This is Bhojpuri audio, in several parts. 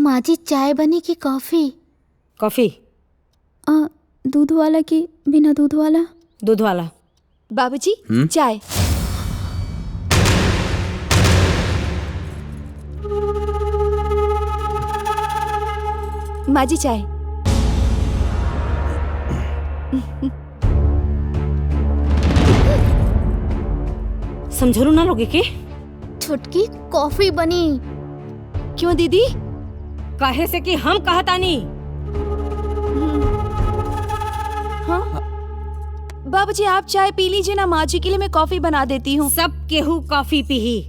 माँ जी चाय बनी कि कॉफी? कॉफी। दूध वाला कि बिना दूध वाला? दूध वाला। बाबूजी चाय। माँ जी चाय। समझरू ना लोगे के? छुटकी कॉफी बनी। क्यों दीदी? काहे से कि हम कहतानी। हाँ बाबूजी आप चाय पी लीजिए ना, माँ जी के लिए मैं कॉफी बना देती हूँ। सब केहू कॉफी पीही।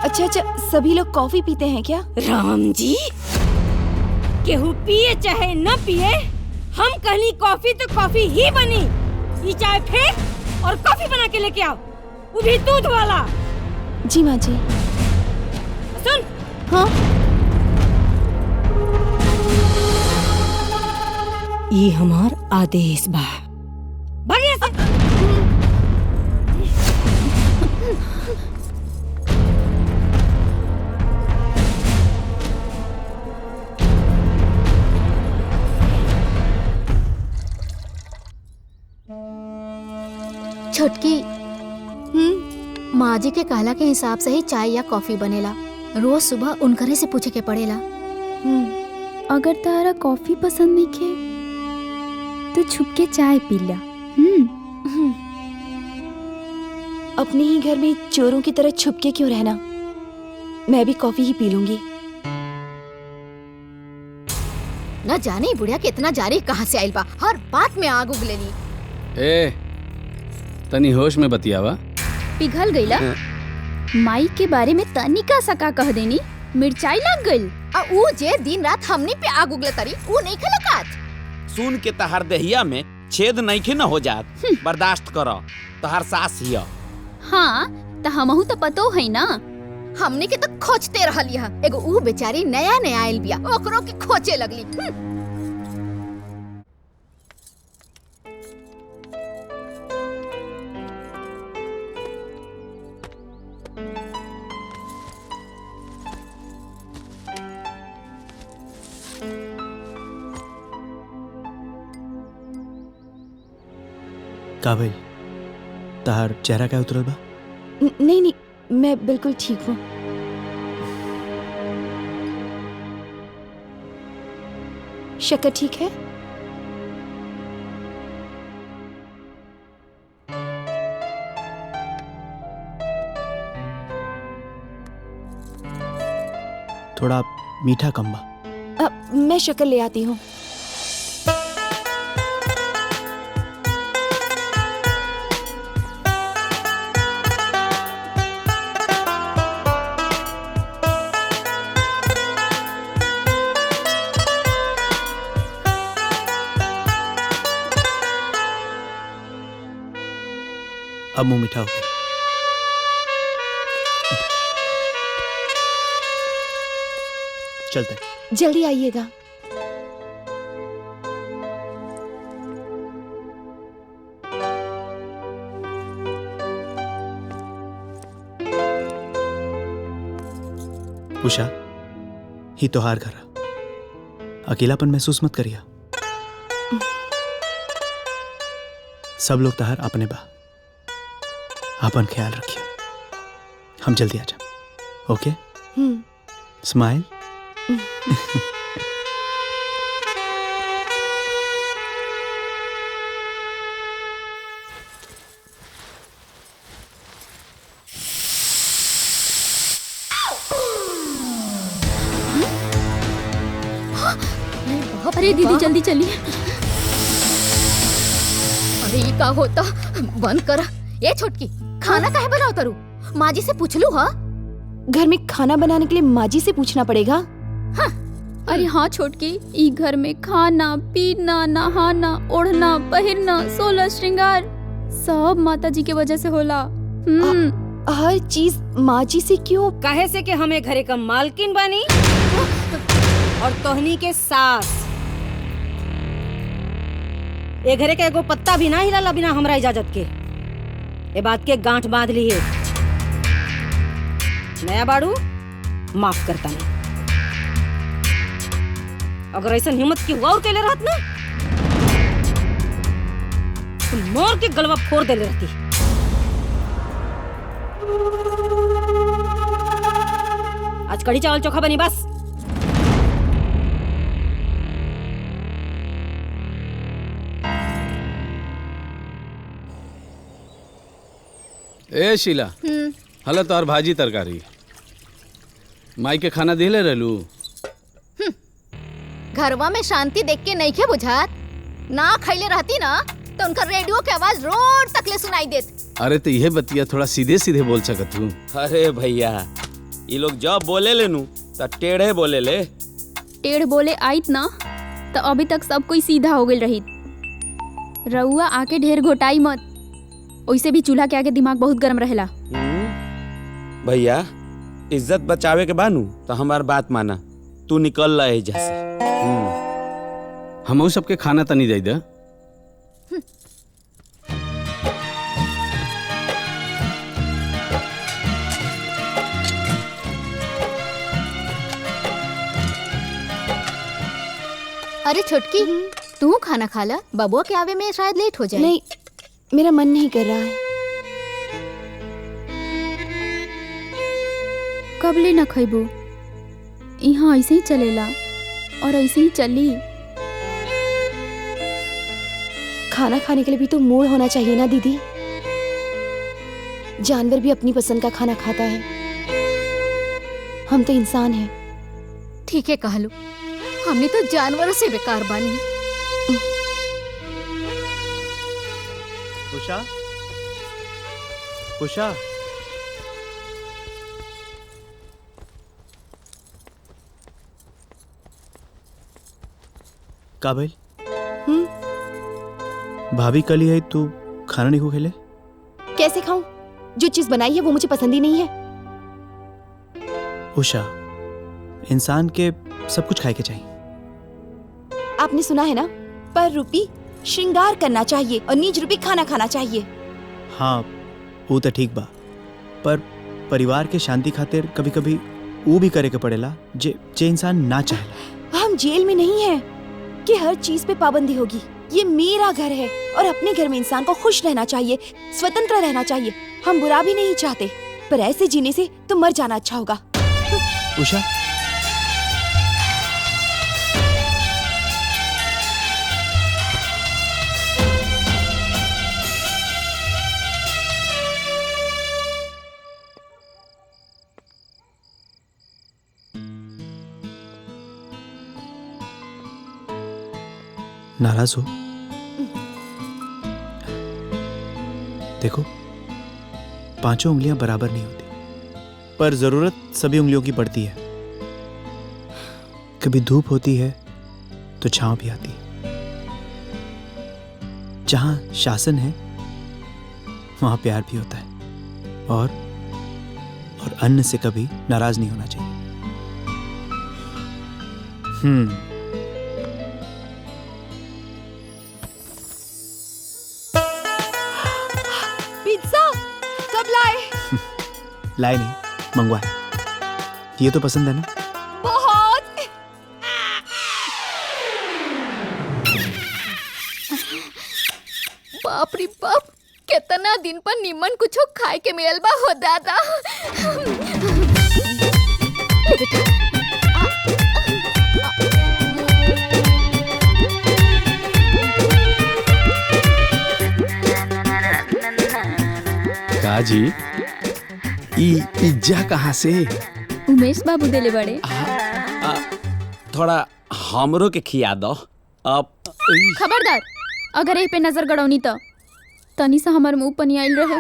अच्छा सभी लोग कॉफी पीते हैं क्या? राम जी, केहू पिए चाहे न पिए, हम कहली कॉफी तो कॉफी ही बनी। ये चाय फेंक और कॉफी बना के लेके आओ, वो भी दूध वाला। जी माँ जी। सुन। हाँ ये हमार आदेश बा। भागिए से। छुटकी माँ जी के कहला के हिसाब से ही चाय या कॉफी बनेला। रोज सुबह उनकरे से पूछे के पड़ेला। अगर तारा कॉफी पसंद नहीं खे तो छुप के चाय पी ला। अपने ही घर में चोरों की तरह छुप के क्यों रहना, मैं भी कॉफी ही पी लूंगी। न जाने बुढ़िया कितना जारी कहाँ से आइल बा, हर बात में आग उगलेली। ए तनी होश में बतियावा। पिघल गईला। माई के बारे में तनिका सका कह देनी, मिर्चाई लग गई। ऊ जे दिन रात हमनी पे आग उगले तरी, ऊ नहीं खलकात। सुन के तहर देहिया में छेद नहीं न हो जात, बर्दाश्त करो, तहर सास हिया। हाँ तो हमहू तो पतो है ना। हमनी के तो खोजते रहल यह। एगो ऊ बेचारी नया नया आइल बिया, ओकरो के खोजे लगली। का भाई तहार चेहरा क्या उतरल बा? नहीं मैं बिल्कुल ठीक हूँ। शक्कर ठीक है? थोड़ा मीठा कम बा। मैं शक्कर ले आती हूँ। अब मुंह मीठा हो गया। चलते हैं। जल्दी आइएगा। उषा ही तो हार घर, अकेलापन महसूस मत करिया। सब लोग तहार अपने बा, अपन ख्याल रखिए। हम जल्दी आ जाए। ओके? स्माइल। अरे दीदी जल्दी चलिए। अरे ये का होता, बंद कर। ये छोटकी खाना काहे बनाओ तरू? माँ जी से पूछ लू। हाँ घर में खाना बनाने के लिए माँ जी से पूछना पड़ेगा। हाँ। अरे हाँ छोटकी, ई घर में खाना पीना नहाना ओढ़ना पहिरना 16 श्रृंगार सब माता जी के वजह से होला। हर चीज माँ जी से क्यों? काहे से कि हमें घरे का मालकिन बनी और तोहनी के सास। ये घरे के एगो पत्ता भी ना हिला बिना हमरा इजाजत के। ये बात के गांठ बांध ली है। नया बाड़ू माफ करता नहीं। अगर ऐसा हिम्मत की हुआ और केले रहत ना तो मार के गलवा फोड़ देले रहती। आज कढ़ी चावल चोखा बनी बस। ए शीला हला तोहर भाजी तरकारी माई के खाना दिले रहलू। घरवा में शांति देख के नहीं के बुझात ना खैले रहती ना तो उनका रेडियो के आवाज रोड तक ले सुनाई देत। अरे तो यह बतिया थोड़ा सीधे सीधे बोल सकत हूँ। अरे भैया ये लोग जब बोले लेनू तो टेढ़े बोले ले। टेढ़ बोले आइत ना तो अभी तक सब कोई सीधा हो गई रही। रउआ आके ढेर घोटाई मत, ओइसे भी चूल्हा के आगे दिमाग बहुत गर्म रहेला। भैया इज्जत बचावे के बानू तो हमार बात माना, तू निकल रहा है जैसे। हम सबके खाना तनी दे दे। अरे छोटकी तू खाना खा ला, बबुआ के आवे में शायद लेट हो जाए। नहीं, मेरा मन नहीं कर रहा है। कब ले न खइबू? यहाँ ऐसे ही चलेला और ऐसे ही चली। खाना खाने के लिए भी तो मूड होना चाहिए ना दीदी। जानवर भी अपनी पसंद का खाना खाता है, हम तो इंसान हैं। ठीक है कहलू, हमने तो जानवरों से बेकार बानी। उषा, उषा, काबिल भाभी कल ही है, तू खाना नहीं को खेले? कैसे खाऊं? जो चीज बनाई है वो मुझे पसंद ही नहीं है। उषा, इंसान के सब कुछ खाए के चाहिए। आपने सुना है ना, पर रूपी श्रृंगार करना चाहिए और नीच रूपी खाना खाना चाहिए। हाँ वो तो ठीक बा, पर परिवार के शांति खातिर कभी कभी वो भी करे के पड़ेला जे इंसान ना चाहेला। हम जेल में नहीं है कि हर चीज पे पाबंदी होगी। ये मेरा घर है और अपने घर में इंसान को खुश रहना चाहिए, स्वतंत्र रहना चाहिए। हम बुरा भी नहीं चाहते, पर ऐसे जीने से तो मर जाना अच्छा होगा। उषा, नाराज हो? देखो, पांचों उंगलियां बराबर नहीं होती, पर जरूरत सभी उंगलियों की पड़ती है। कभी धूप होती है तो छांव भी आती है। जहां शासन है वहां प्यार भी होता है, और अन्न से कभी नाराज नहीं होना चाहिए। पिज्जा कब लाए? लाए नहीं, मंगवाए। ये तो पसंद है ना? बहुत। बाप रे बाप, कितना दिन पर निमन कुछ खाए के मिलल बा हो दादा। काजी ई पिज्जा कहाँ से? उमेश बाबू देले बड़े। थोड़ा हमरो के खिया दो। अब खबरदार, अगर ए पे नजर गड़ौनी तो तनी सा हमार मुंह पनी आइल रहे।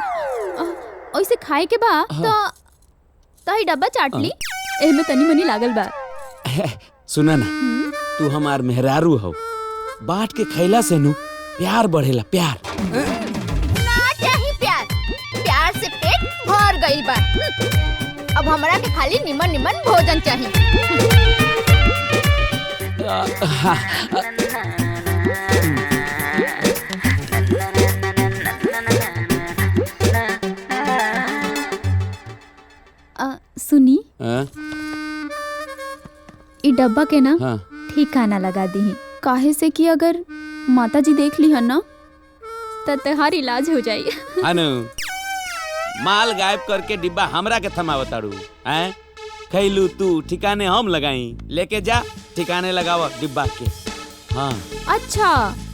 ओइसे खाए के बा तो ही डब्बा चाट ली, एमे तनी मनी लागल बा। सुना ना, तू हमार मेहरारू हो, बांट के खैला से नु प्यार बढ़ेला। प्यार ना चाहिए प्यार, प्यार से पेट भर गई बा। अब हमरा के खाली निमन निमन भोजन चाहिए। सुनी हाँ? ई डब्बा के ना हाँ। ठिकाना लगा दी काहे से कि अगर माता जी देख ली है ना तो त्योहार इलाज हो जाई। अनु माल गायब करके डिब्बा हमरा के थमावताड़ू हैं? खैलू तू ठिकाने हम लगाई, लेके जा ठिकाने लगाव डिब्बा के। हाँ अच्छा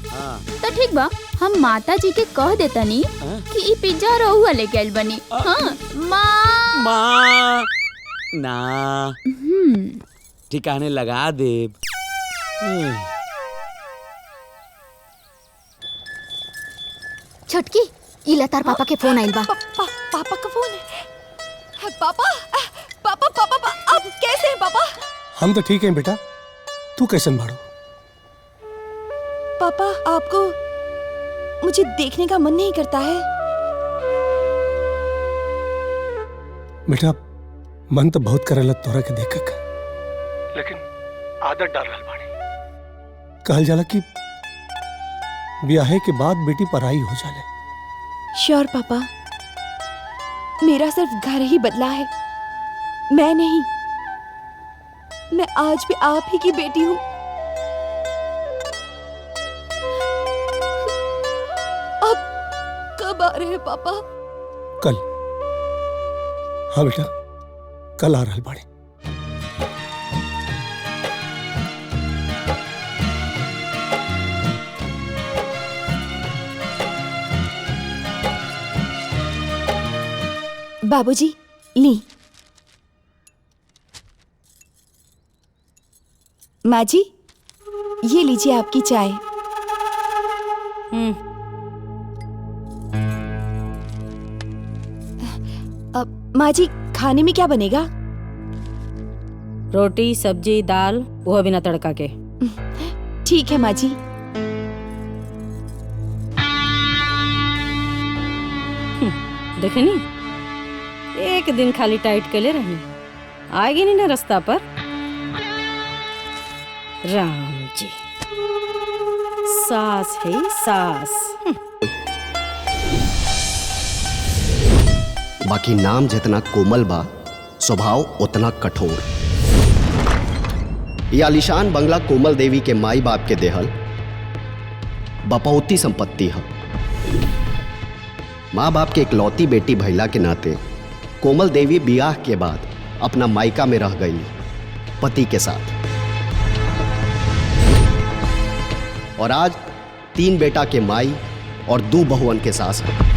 हाँ तो ठीक बा, हम माता जी के कह देतनी हाँ? कि ई पिज्जा रहुआ लेके आइल बनी। हाँ माँ। माँ ना ठिकाने लगा देब। छोटकी इला तार पापा के फोन आइल बा। पापा का फोन है। पापा पापा पापा आप कैसे हैं पापा? हम तो ठीक हैं बेटा, तू कैसन बाड़ू? पापा आपको मुझे देखने का मन नहीं करता है? बेटा मन तो बहुत करेला तोरा के देख के, लेकिन आदत डाल रहल बाड़ी। कहल जाला कि ब्याहे के बाद बेटी पराई हो जाले। श्योर पापा, मेरा सिर्फ घर ही बदला है, मैं नहीं। मैं आज भी आप ही की बेटी हूँ। अब कब आ रहे हैं पापा? कल। हाँ बेटा कल आ रहल बाड़ी। बाबूजी ली। माँ जी ये लीजिए आपकी चाय। अब माँ जी खाने में क्या बनेगा? रोटी सब्जी दाल, वो बिना तड़का के। ठीक है माँ जी। देखे नी एक दिन खाली टाइट के ले रहनी, आएगी नहीं ना रास्ता पर। राम जी सास है सास। बाकी नाम जितना कोमल बा, स्वभाव उतना कठोर। ये आलिशान बंगला कोमल देवी के माई बाप के देहल बपौती संपत्ति है। माँ बाप के इकलौती बेटी भैला के नाते कोमल देवी ब्याह के बाद अपना मायका में रह गई पति के साथ, और आज 3 बेटा के माई और 2 बहुअन के सास है।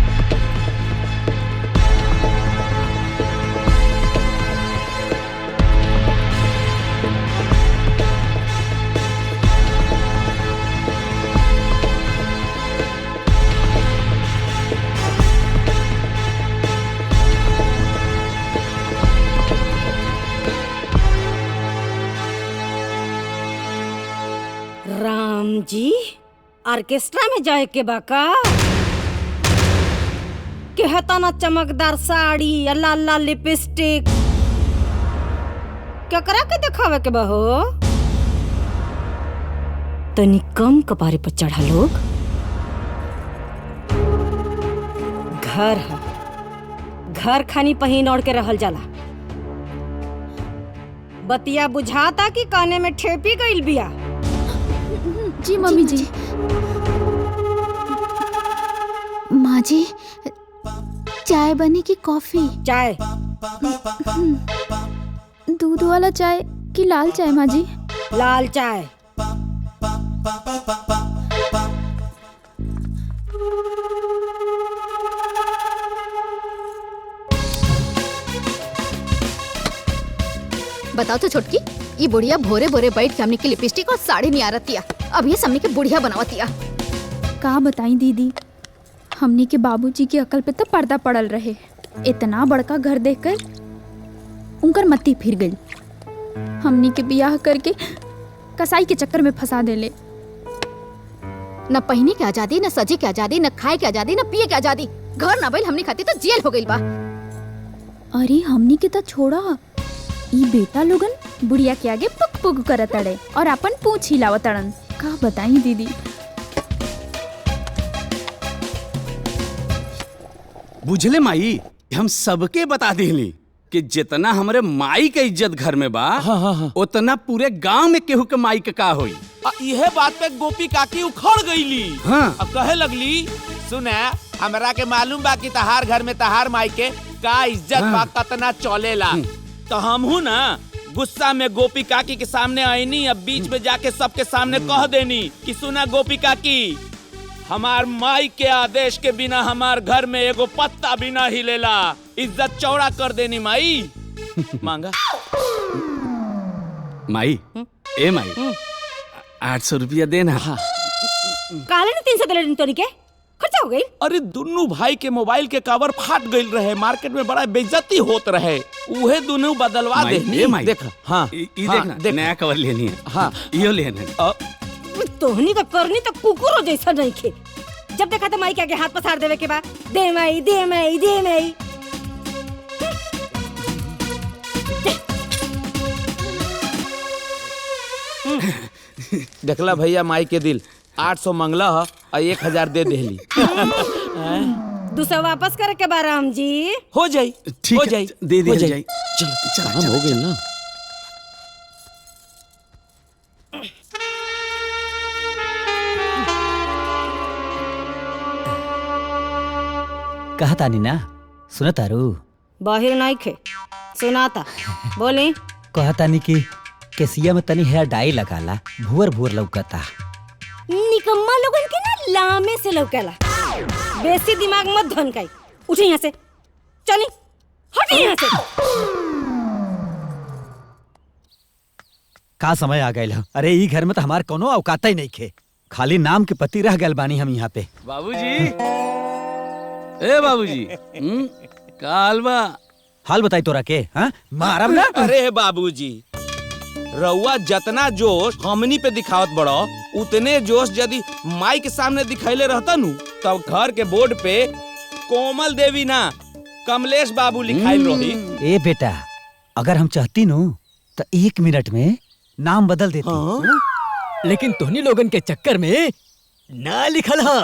राम जी ऑर्केस्ट्रा में जाए के बाका के हता ना चमकदार साड़ी या लाल लाल लिपस्टिक क्या करा के दिखावे के बहो? तनी कम कपारे पर चढ़ा लोग। घर है, घर खानी पहिन ओढ़ के रहल जाला। बतिया बुझाता कि काने में ठेपी गइल बिया। जी मम्मी जी। माँ जी चाय बनी कि कॉफी? चाय। दूध वाला चाय कि लाल चाय माँ जी? लाल चाय। बताओ तो छोटकी, ये बुढ़िया भोरे भोरे बैठ के हमने की लिपस्टिक और साड़ी नहीं आ रतिया, अब ये हमने के बुढ़िया बनावतिया। का बताई दीदी, हमनी के बाबूजी की अकल पे तो पर्दा पड़ल रहे। इतना बड़का घर देखकर उनकर मत्ती फिर गई। हमनी के बियाह करके कसाई के चक्कर में फंसा देले। न पहने के आजादी, न सजे के आजादी, न खाए के आजादी, न पिए के आजादी। घर न बैल हमने खाती तो जेल हो गई बा। अरे हमनी के तो छोड़ा, ई बेटा लोगन बुढ़िया के आगे पुक पुक करत अड़े और अपन पूंछ हिलावत अड़न। का बताई दीदी। बुझले माई, हम सबके बता देली कि जितना हमरे माई के इज्जत घर में बा उतना पूरे गांव में केहू के माई के का होई। यह बात पे गोपी काकी उखड़ गईली। हाँ। अब कहे लगली सुने हमरा के मालूम बा कि तहार घर में तहार माई के का इज्जत बा कतना चलेला। तो हमहू ना गुस्सा में गोपी काकी के सामने आईनी। अब बीच में जाके सबके सामने कह देनी कि सुना गोपी काकी, हमार माई के आदेश के बिना हमार घर में एगो पत्ता भी ना हिलेला। इज्जत चौड़ा कर देनी माई। मांगा माई ए माई 800 रुपया देना। काले ने 300 दिले तोरी के खर्चा हो गई। अरे दोनों भाई के मोबाइल के कवर फाट गईल रहे, मार्केट में बड़ा बेइज्जती होत रहे, उहे दोनों बदलवा दे। देखा हाँ देखना नया कवर लेनी है। हाँ यो लेना। तोहनी का करनी तो कुकुरो जैसा नहीं खे। जब देखा तो माई के आगे हाथ पसार देवे के बाद दे माई दे माई दे माई। देखला भैया माई के दिल 800 मंगला है और 1000 दे देली। 200 वापस करे के बाद राम जी हो जाई। ठीक हो है, जाई दे हो दिया जाई। जाई। चल काम हो गई ना। कहा तानी ना सुना तारू बाहिर नहीं खे सुनाता बोली। कहा तानी कि केसिया में तनी हेयर डाई लगाला भूर भूर लौकता। निकम्मा लोगन के ना लामे से लौकेला। बेसी दिमाग मत धनकाई। उठे यहाँ से चली हटे यहाँ से। का समय आ गइल ह। अरे ई घर में तो हमार कोनो औकात ही नहीं खे। खाली नाम के पति रह गए बानी हम यहाँ पे। बाबूजी ए बाबूजी का हाल बा? हाल बताई तोरा के हाँ मारब ना। अरे बाबूजी रउआ जतना जोश हमनी पे दिखावत बड़ो उतने जोश यदि माई के सामने दिखैले रहता नु तब घर के बोर्ड पे कोमल देवी ना कमलेश बाबू लिखाइल रही। ए बेटा अगर हम चाहती नु तो 1 मिनट में नाम बदल देती। हाँ? लेकिन तोहनी लोगन के चक्कर में ना लिखल हा।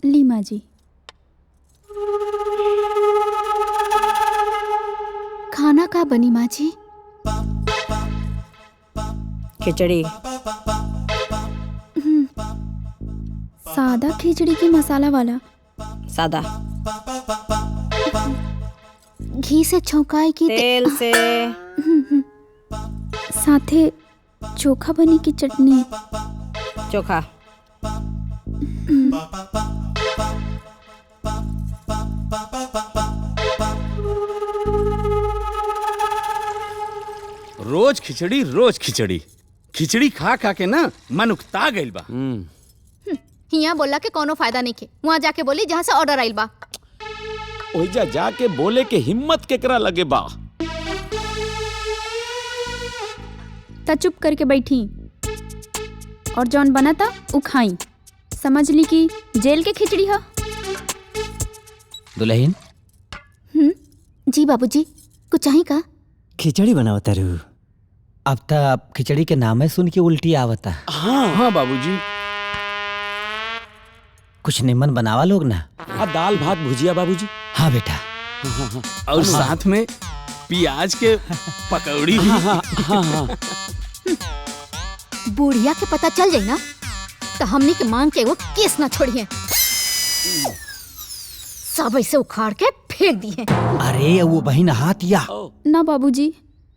ली माँ जी खाना का बनी माँ जी? खिचड़ी। सादा खिचड़ी की मसाला वाला? सादा। घी से छौंकाई की तेल से। साथे चोखा बनी की चटनी? चोखा। रोज खिचड़ी खिचड़ी खा खा के ना मन उकता गइल बा। हिया बोला के कोनो फायदा नहीं के। वहाँ जाके बोली जहाँ से ऑर्डर आइल बा। ओइजा जाके बोले के हिम्मत केकरा लगे बा। ता चुप करके बैठी और जौन बना था उ खाई। समझ ली कि जेल के खिचड़ी है। दुल्हन जी बाबूजी कुछ चाहिए का? खिचड़ी बनावता रू। अब तक खिचड़ी के नाम है सुन के उल्टी आवता। हाँ बाबूजी कुछ निमन बनावा लोग ना। दाल भात भुजिया बाबूजी। हाँ बेटा। और साथ में प्याज के पकौड़ी भी। बुढ़िया के पता चल जाए ना तो हमनी के मांग के एगो केस ना छोड़िए। सब ऐसे उखाड़ के फेंक दिए। अरे वो बहन हाथ या ना बाबूजी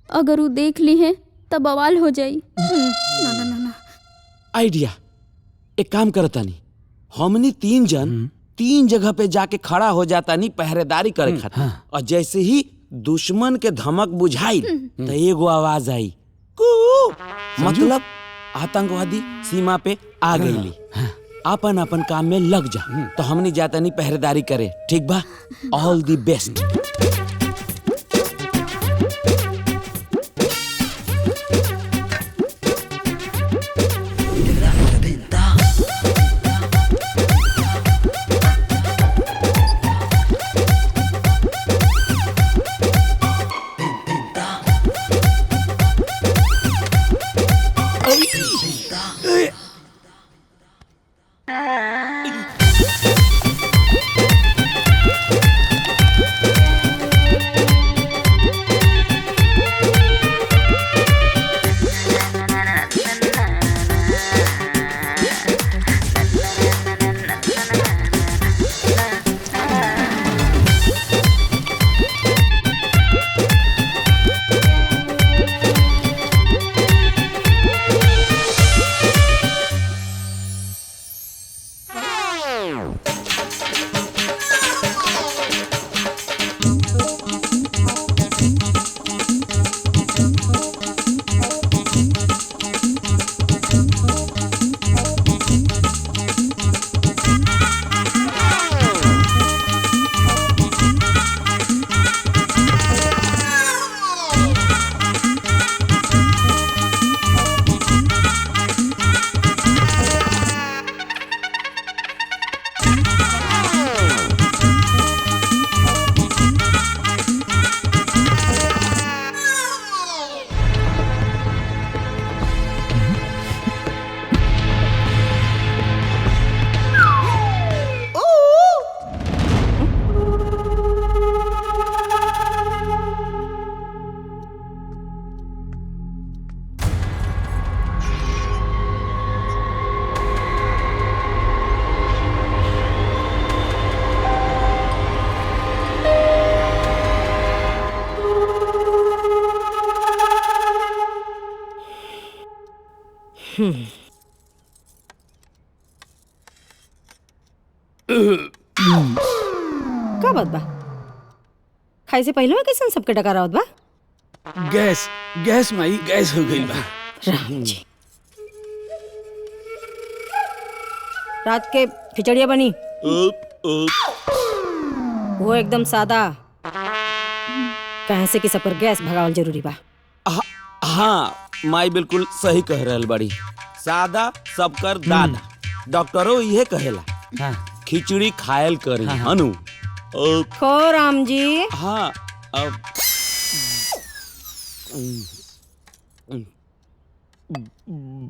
अगर वो देख ली है तब बवाल हो जाई। ना ना ना ना। आइडिया एक काम करता नहीं हमनी 3 जन 3 जगह पे जाके खड़ा हो जाता नहीं पहरेदारी करे खातिर। और जैसे ही दुश्मन के धमक बुझाई तो एगो आवाज आई मतलब आतंकवादी सीमा पे आ गईली। अपन अपन काम में लग जा। तो हमनी जाता नहीं पहरेदारी करे। ठीक बा? All the best. का बात बा? खाए से पहले कैसन सबके डकार आवत बा? गैस गैस माई गैस हो गई बा। राम जी। रात के खिचड़िया बनी वो एकदम सादा, कहे से कि सब पर गैस भगावल जरूरी बा। हाँ माई बिल्कुल सही कह रहल बड़ी। सादा सबकर दादा, डॉक्टरों ये कहेला खिचड़ी खायल करी अनु। खो राम जी। हाँ अब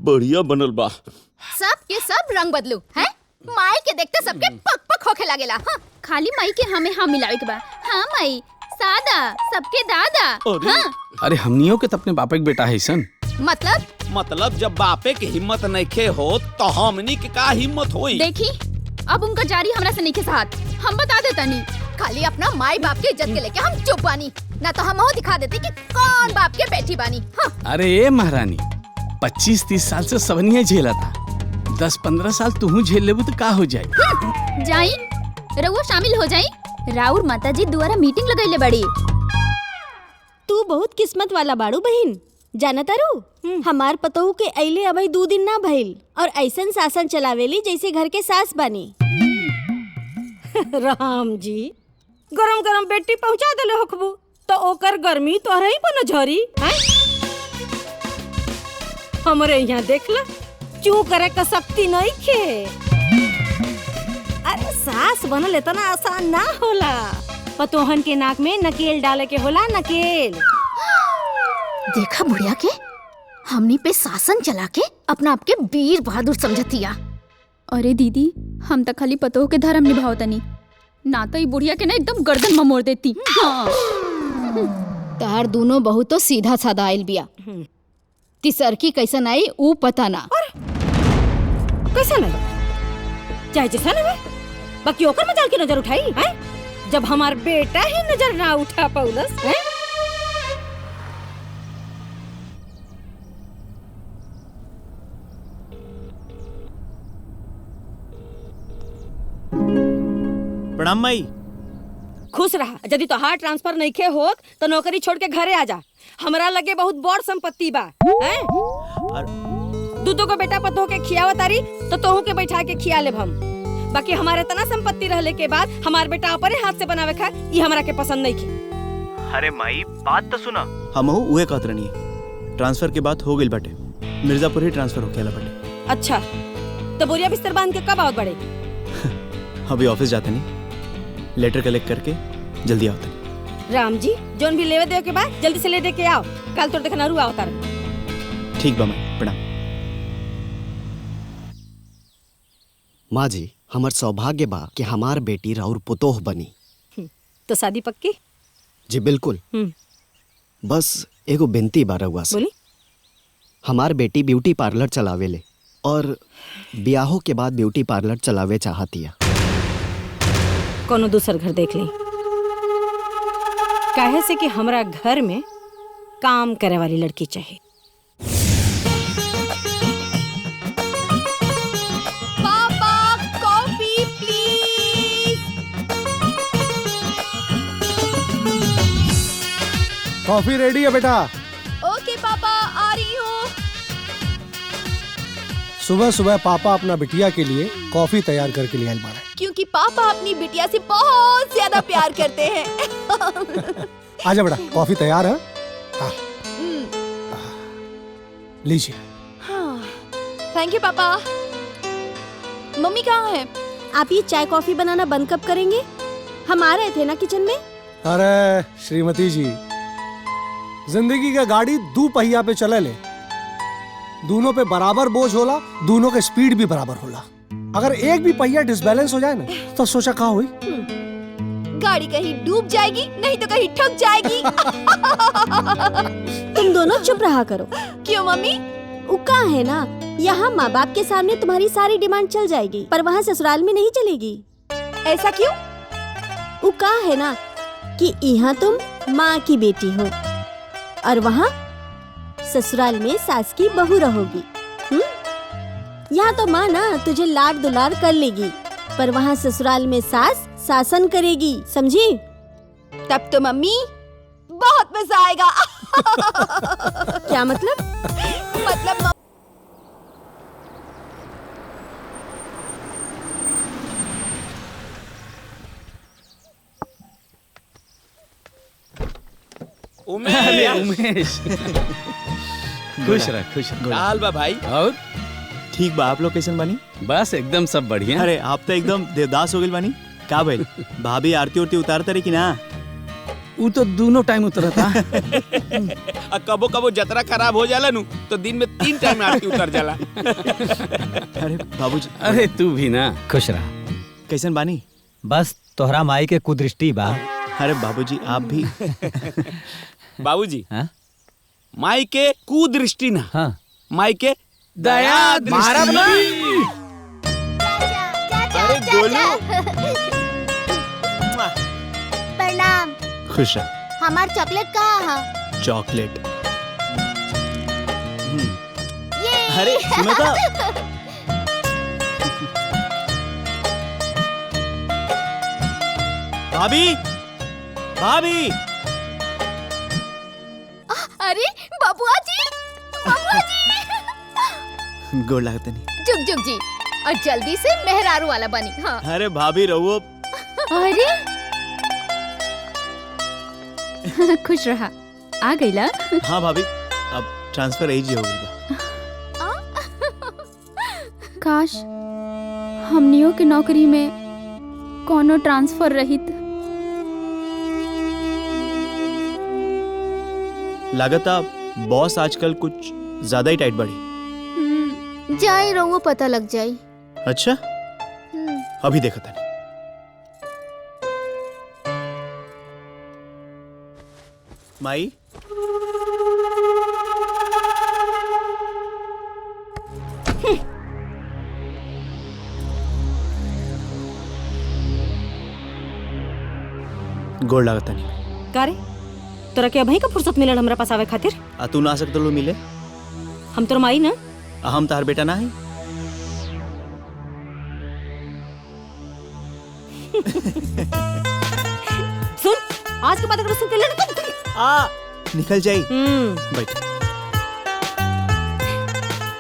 बढ़िया बनल बा। सब के सब रंग बदलू हैं? माई के देखते सबके पक पक होखे लागेला। हाँ? खाली माई के हमें हाँ मिलावे के बा। हाँ माई सादा सबके दादा। हाँ? अरे हमनियों के तो अपने बापे के बेटा है सन। मतलब जब बापे के हिम्मत नइखे हो तो हमनी के का हिम्मत होई? देखी अब उनका जारी हमरा से नहीं के साथ हम बता देता नहीं। खाली अपना माई बाप की इज्जत के लेके हम चुप बानी, ना तो हम दिखा देते कि कौन बाप के बेटी बानी। हाँ? अरे ए महारानी 25-30 साल से सबनिया झेला था, 10-15 साल तू झेल लेबू तो का हो जाए? जाई रउआ शामिल हो जाई। राउर माताजी द्वारा मीटिंग लगैले बड़ी। तू बहुत किस्मत वाला बाड़ू बहिन। जाना तारू हमार पतोहू के अइले अबई 2 दिन ना भइल और ऐसन शासन चलावेली जैसे घर के सास बनी। राम जी गरम गरम बेटी पहुंचा देले होखबू तो ओकर गर्मी तोहरे ही पर न झरी हैं? हमरे यहाँ देखला चू करे का शक्ति नहीं खे। अरे सास बनल इतना आसान ना होला। पतोहन के नाक में नकेल डाले के होला, नकेल। देखा बुढ़िया के हमनी पे शासन चला के अपना आपके वीर बहादुर समझतिया। अरे दीदी हम तो खाली पतोह के धर्म निभावतनी, ना तो ई बुढ़िया के ना एकदम गर्दन में मोड़ देती। हाँ। तार दोनों बहुत तो सीधा साधा आइल बिया। तिसरकी कैसन आई ऊ पता ना। कैसा नहीं चाहे जैसा नहीं बाकी ओकर मजाल की नजर उठाई हैं? जब हमार बेटा ही नजर ना उठा पौलस हैं? प्रणाम माई। खुश रहा। यदि तोहार ट्रांसफर नहीं खे होत तो नौकरी छोड़ के घरे आ जा। हमरा लगे बहुत बड़ संपत्ति बा हैं? दूधो को बेटा पतोह के खियावा तारी तो तोहू के बैठा के खिया लेब हम। बाकी हमारे इतना संपत्ति रहले के बाद हमार बेटा अपने हाथ से बनावे खा ये हमरा के पसंद नहीं की। अरे माई बात तो सुना। हमहू उहे कहत रहनी ट्रांसफर के बात हो गइल बाटे, मिर्जापुर ही ट्रांसफर होखेला बाटे। अच्छा तो बोरिया बिस्तर बांध के कब आवत बड़े? अभी ऑफिस जाते नहीं, लेटर कलेक्ट करके जल्दी आवते नहीं। राम जी जोन भी लेवे देवे के बाद जल्दी से ले दे के आओ, कल तोर देखना रू आवतार। ठीक बा माई, प्रणाम। माँ जी हमार सौभाग्य बा कि हमार बेटी राउर पुतोह बनी। तो शादी पक्की? जी बिल्कुल। बस एगो बिनती बा रउआ से। बोली। हमार बेटी ब्यूटी पार्लर चलावेले और ब्याहों के बाद ब्यूटी पार्लर चलावे चाहतिया। कोनो दूसर घर देख ली। काहे से कि हमरा घर में काम करे वाली लड़की चाहिए। पापा कॉफी प्लीज। कॉफी रेडी है बेटा। ओके पापा आ रही हूँ। सुबह सुबह पापा अपना बिटिया के लिए कॉफी तैयार करके ले आए बाड़े। क्योंकि पापा अपनी बिटिया से बहुत ज्यादा प्यार करते हैं। आजा बेटा कॉफी तैयार है। हाँ। लीजिए। हाँ, थैंक यू पापा। मम्मी कहाँ है? आप ये चाय कॉफी बनाना बंद कब करेंगे? हम आ रहे थे ना किचन में। अरे श्रीमती जी जिंदगी का गाड़ी 2 पहिया पे चले ले, दोनों पे बराबर बोझ होला, दोनों का स्पीड भी बराबर होला। अगर एक भी पहिया डिसबैलेंस हो जाए ना तो सोचा कहाँ हुई। गाड़ी कहीं डूब जाएगी नहीं तो कहीं ठुक जाएगी। तुम दोनों चुप रहा करो। क्यों मम्मी? उका है ना, यहाँ माँ बाप के सामने तुम्हारी सारी डिमांड चल जाएगी पर वहाँ ससुराल में नहीं चलेगी। ऐसा क्यों? उका है ना कि यहाँ तुम माँ की बेटी हो और वहाँ ससुराल में सास की बहू रहोगी। यहाँ तो माँ ना तुझे लाड दुलार कर लेगी, पर वहाँ ससुराल में सास शासन करेगी, समझी? तब तो मम्मी बहुत मजा आएगा। क्या मतलब? मतलब अरे उमेश खुश रह खुश रह। लाल बा भाई। और ठीक बा, आप लोग कैसन बानी? बस एकदम सब बढ़िया। अरे आप तो एकदम देवदास हो गइल बानी। का भइल? भाभी आरती उरती उतारता रही कि ना? वो तो दोनों टाइम उतरता। कबो कबो जतरा खराब हो जाला नु तो दिन में 3 टाइम आरती उतर जाला। अरे बाबूजी। अरे तू भी ना। खुश रहा। कैसन बानी? बस तोहरा माई के कुदृष्टि बा। अरे बाबूजी आप भी। बाबूजी माई के कुदृष्टि ना, हाँ माई के दया दृष्टि। अरे गोलू प्रणाम। खुश रह। हमार चॉकलेट कहाँ है? चॉकलेट। ये अरे सुनो तो। भाभी भाभी। अरे बबुआ जी गोड़ लागत नहीं। जुग जुग जी, और जल्दी से मेहरारू वाला बनी। हाँ। अरे भाभी रहुओ। अरे खुश रहा। आ गईला? हाँ भाभी, अब ट्रांसफर एजी हो गई बा। काश हमनियों के नौकरी में कोनो ट्रांसफर रहित। लागता बॉस आजकल कुछ ज्यादा ही टाइट बढ़ी। जाई रहुओ पता लग जाई। अच्छा अभी देखा था। माई गोड़ लागता नहीं। का रे तोरा के अभी का फुर्सत मिलल हमरा पास आवे खातिर? आ तू ना आ सकत लो मिले? हम तोर माई ना। हम तार बेटा ना है। सुन आज के बाद अगर सुन के लेना तो आ निकल जाई। बैठ।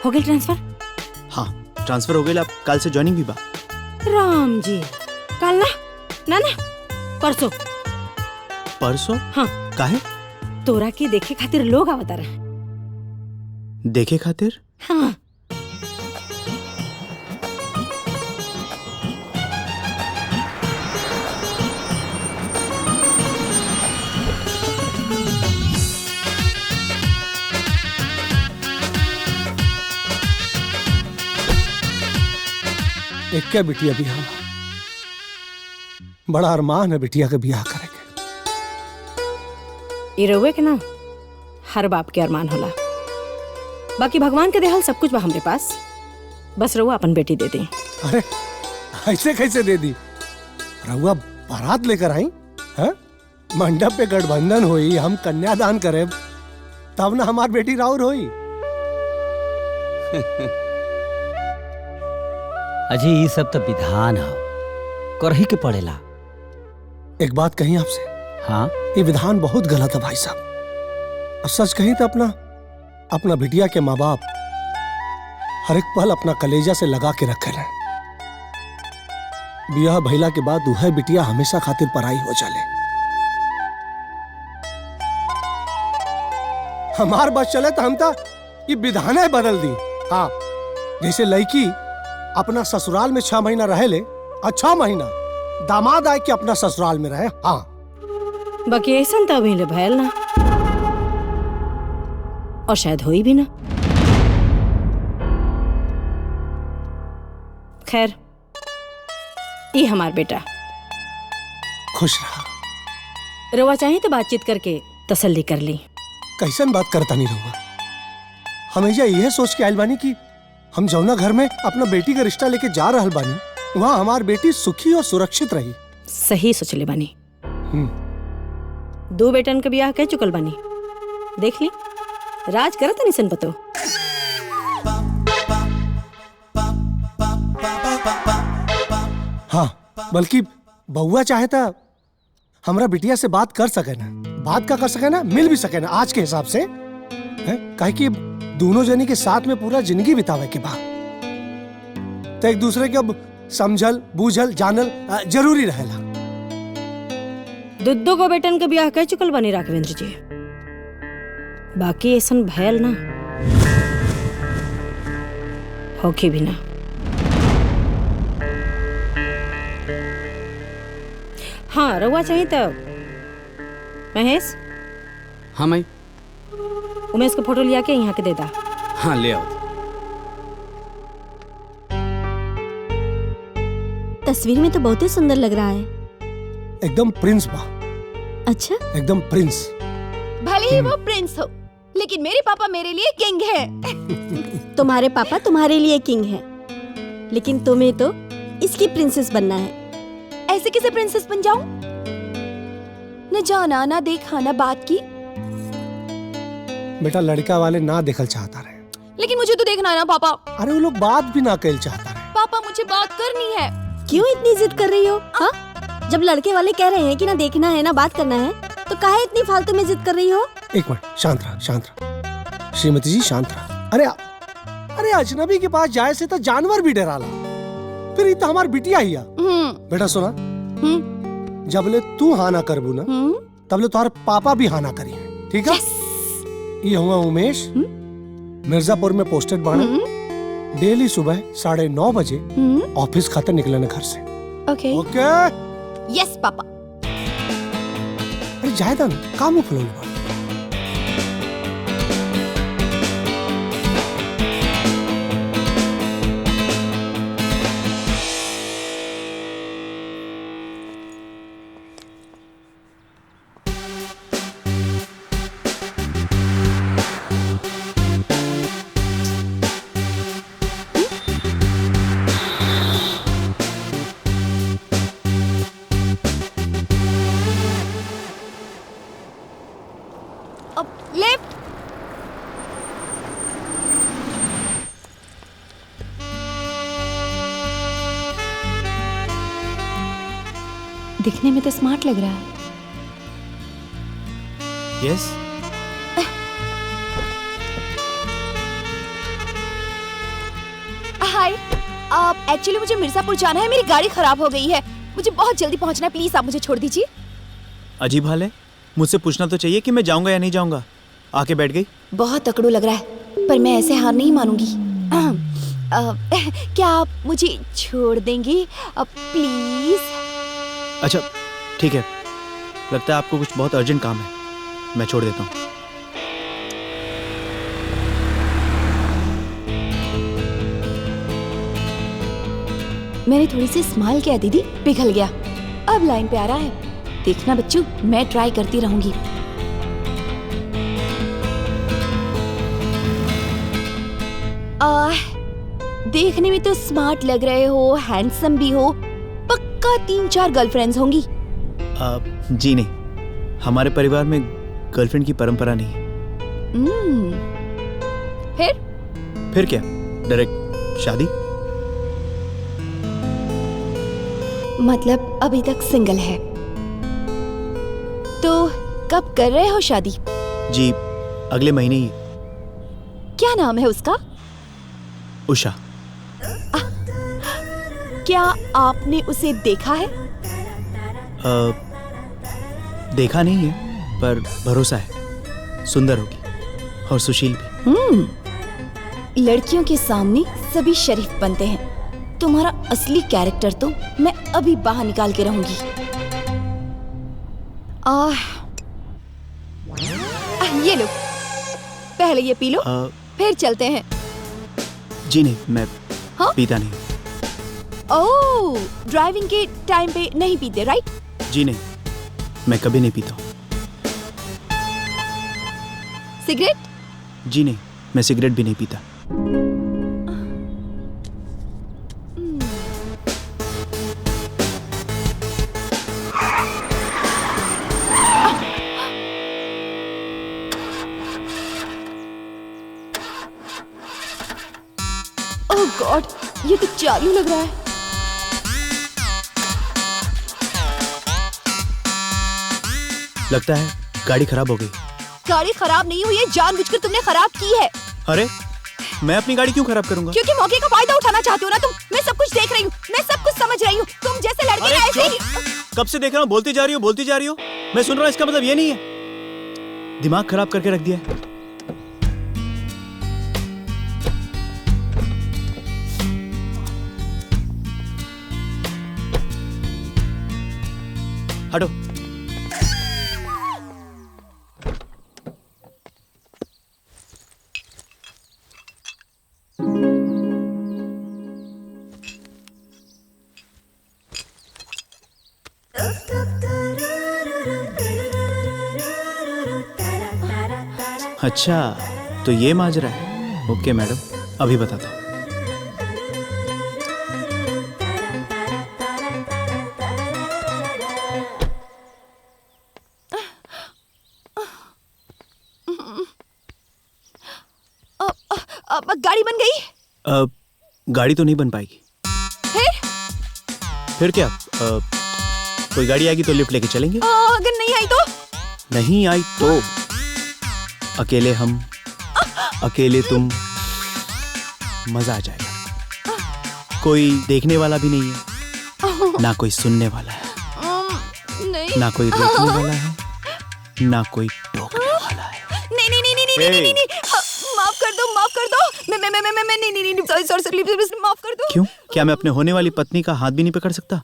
हो गई ट्रांसफर? हाँ ट्रांसफर हो गई। अब कल से ज्वाइनिंग भी बा। राम जी कल ना ना परसों। परसों? हाँ। काहे? तोरा के देखे खातिर लोग आवता रहे। देखे खातिर? हाँ। एक क्या बिटिया बियाह, बड़ा अरमान है बिटिया का बियाह करेंगे। ये रहुए के ना हर बाप के अरमान होला। बाकी भगवान के देहल सब कुछ बा हमरे पास। बस रहुआ अपन बेटी दे दी। अरे ऐसे कैसे दे दी? रहुआ बारात लेकर आई है, मंडप पे गठबंधन हुई, हम कन्यादान करे तब ना हमार बेटी राउर हुई। अजी ये सब तो विधान है, करही के पड़ेला। एक बात कही आपसे। हाँ ये विधान बहुत गलत है भाई साहब। और सच कहीं तो अपना बिटिया के माँ बाप हर एक पल अपना कलेजा से लगा के रखे रहे। बियाह भइला के बाद वह बिटिया हमेशा खातिर पराई हो चले। हमार बस चले तो हम ये विधाने बदल दी। हाँ जैसे लड़की अपना ससुराल में 6 महीना रहे ले और 6 महीना दामाद आए कि अपना ससुराल में रहे। हाँ बाकी ऐसा तो अभी ले भयल ना, और शायद होई भी ना। खैर ये हमार बेटा। खुश रहा। रवा चाहे तो बातचीत करके तसल्ली कर ली। कैसन बात करता नहीं रहुआ? हमेशा यह सोच के आयल बानी कि हम जौना घर में अपना बेटी का रिश्ता लेके जा रहल बानी वहाँ हमार बेटी सुखी और सुरक्षित रही। सही सोचले बानी। 2 बेटन के ब्याह कह चुकल बानी। देख ली राज करत नहीं सन पतो। हाँ, बल्कि बउआ चाहे था हमरा बिटिया से बात कर सके ना, बात का कर सके ना, मिल भी सके ना आज के हिसाब से, काहे कि दोनों जनी के साथ में पूरा जिंदगी बितावे के बाद तो एक दूसरे के अब समझल बूझल जानल जरूरी रहेला। दुद्दो को बेटन के ब्याह कह चुकल बनी राघवेंद्र जी, बाकी ऐसन भयल ना होके भी ना। हाँ रउआ चाहिए तो महेश। हाँ मैं उमेश को फोटो लिया के यहाँ के दे दा। हाँ ले आओ। तस्वीर में तो बहुत ही सुंदर लग रहा है। एकदम प्रिंस बा। अच्छा एकदम प्रिंस। भले ही वो प्रिंस हो, लेकिन मेरे पापा मेरे लिए किंग है। तुम्हारे पापा तुम्हारे लिए किंग है, लेकिन तुम्हें तो इसकी प्रिंसेस बनना है। ऐसे कैसे प्रिंसेस बन जाऊं? न जाना ना देखा ना बात की। बेटा लड़का वाले ना देखल चाहता रहे, लेकिन मुझे तो देखना है ना पापा। अरे वो लोग बात भी ना कहल चाहता रहे। पापा मुझे बात करनी है। क्यों इतनी जिद कर रही हो? हाँ, जब लड़के वाले कह रहे हैं कि ना देखना है ना बात करना है, तो काहे इतनी फालतू में जिद कर रही हो? एक मिनट, शांत रहा, शांत रहा। श्रीमती जी शांत रहा। अरे अजनबी के पास जाए से तो जानवर भी डराला, फिर ये तो हमारी बिटिया ही है। बेटा सुना, जबले तू हाँ ना करबू ना, तबले तुम्हारे पापा भी हाँ ना करिए, ठीक है? ये हुआ उमेश, मिर्जापुर में पोस्टेड बाड़ा, डेली सुबह 9:30 बजे ऑफिस खाते निकलने घर से। ओके ओके यस पापा। अरे जायदा ना काम फुलोल बा। लेफ्ट। दिखने में तो स्मार्ट लग रहा है। यस हाय, एक्चुअली मुझे मिर्जापुर जाना है, मेरी गाड़ी खराब हो गई है, मुझे बहुत जल्दी पहुंचना है, प्लीज आप मुझे छोड़ दीजिए। अजीब हाल है, मुझसे पूछना तो चाहिए कि मैं जाऊंगा या नहीं जाऊंगा। आके बैठ गई। बहुत तकड़ू लग रहा है, पर मैं ऐसे हार नहीं मानूंगी। क्या आप मुझे छोड़ देंगे प्लीज? अच्छा ठीक है, लगता है आपको कुछ बहुत अर्जेंट काम है, मैं छोड़ देता हूँ। मैंने थोड़ी सी स्माइल किया दीदी, पिघल गया। अब लाइन पे आ रहा है, देखना बच्चों, मैं ट्राई करती रहूंगी। देखने में तो स्मार्ट लग रहे हो, हैंडसम भी हो, पक्का 3-4 गर्लफ्रेंड्स होंगी। जी नहीं, हमारे परिवार में गर्लफ्रेंड की परंपरा नहीं है। फिर क्या, डायरेक्ट शादी। मतलब अभी तक सिंगल है, तो कब कर रहे हो शादी? जी अगले महीने ही। क्या नाम है उसका? उषा। क्या आपने उसे देखा है? देखा नहीं है, पर भरोसा है, सुंदर होगी और सुशील भी। लड़कियों के सामने सभी शरीफ बनते हैं, तुम्हारा असली कैरेक्टर तो मैं अभी बाहर निकाल के रहूंगी। ये लो, पहले ये पी लो, फिर चलते हैं। जी नहीं, मैं पीता नहीं। ओह, ड्राइविंग के टाइम पे नहीं पीते, राइट? जी नहीं, मैं कभी नहीं पीता हूँ। सिगरेट? जी नहीं, मैं सिगरेट भी नहीं पीता। ओह गॉड, ये तो चालू लग रहा है। लगता है गाड़ी खराब हो गई। गाड़ी खराब नहीं हुई है, जानबूझकर तुमने खराब की है। अरे मैं अपनी गाड़ी क्यों खराब करूंगा? क्योंकि मौके का फायदा उठाना चाहते हो ना तुम। मैं सब कुछ देख रही हूँ, मैं सब कुछ समझ रही हूँ। तुम जैसे लड़के ना ऐसे ही। कब से देख रहा हूँ, बोलती जा रही हो। मैं सुन रहा हूँ, इसका मतलब ये नहीं है। दिमाग खराब करके रख दिया। हटो। अच्छा, तो ये माजरा है। ओके मैडम, अभी बताता हूँ। गाड़ी बन गई? गाड़ी तो नहीं बन पाएगी। फिर क्या? कोई गाड़ी आएगी तो लिफ्ट लेके चलेंगे। अगर नहीं आई तो? नहीं आई तो अकेले हम, अकेले तुम, मजा आ जाएगा। कोई देखने वाला भी नहीं है, ना कोई सुनने वाला है, नहीं। ना कोई रोकने वाला है, ना कोई टोकने वाला है। नहीं, माफ कर दो। मैं नहीं, सॉरी, माफ कर दो। क्यों? क्या मैं अपने होने वाली पत्नी का हाथ भी नहीं पकड़ सकता?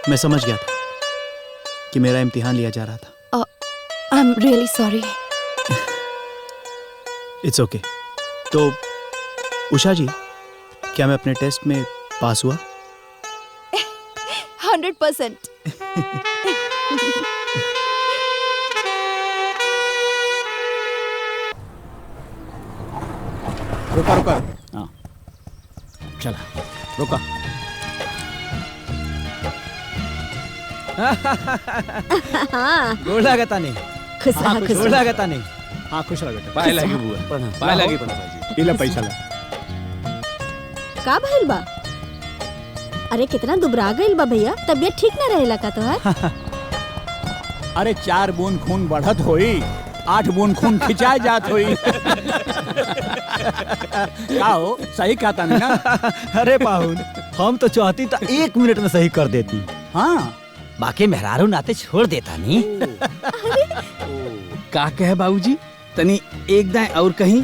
मैं समझ गया था कि मेरा इम्तिहान लिया जा रहा था। I am really sorry. It's okay. तो उषा जी, क्या मैं अपने टेस्ट में पास हुआ? 100%। रुका। हाँ, चला, रुका। गोड़ लागता नहीं। खुश रहा, खुश गोड़ रहा। लागता नहीं। हाँ, खुश रह बेटा। पाए लगी बुआ, पाए लगी बाबूजी। इला पैसा ला। का भइल बा? अरे कितना दुबरा गइल बा भैया, तबीयत ठीक ना रहेला का तोहार? अरे 4 बूंद खून बढ़त होई, 8 बूंद खून खिंचा जात होई। का हो, सही कहता नहीं ना? अरे पाहुन, हम तो चाहती तो 1 मिनट में सही कर देती। हाँ, बाकी मेहरारू नाते छोड़ देता नहीं। का कहे बाबूजी, तनी एक दाएं और कहीं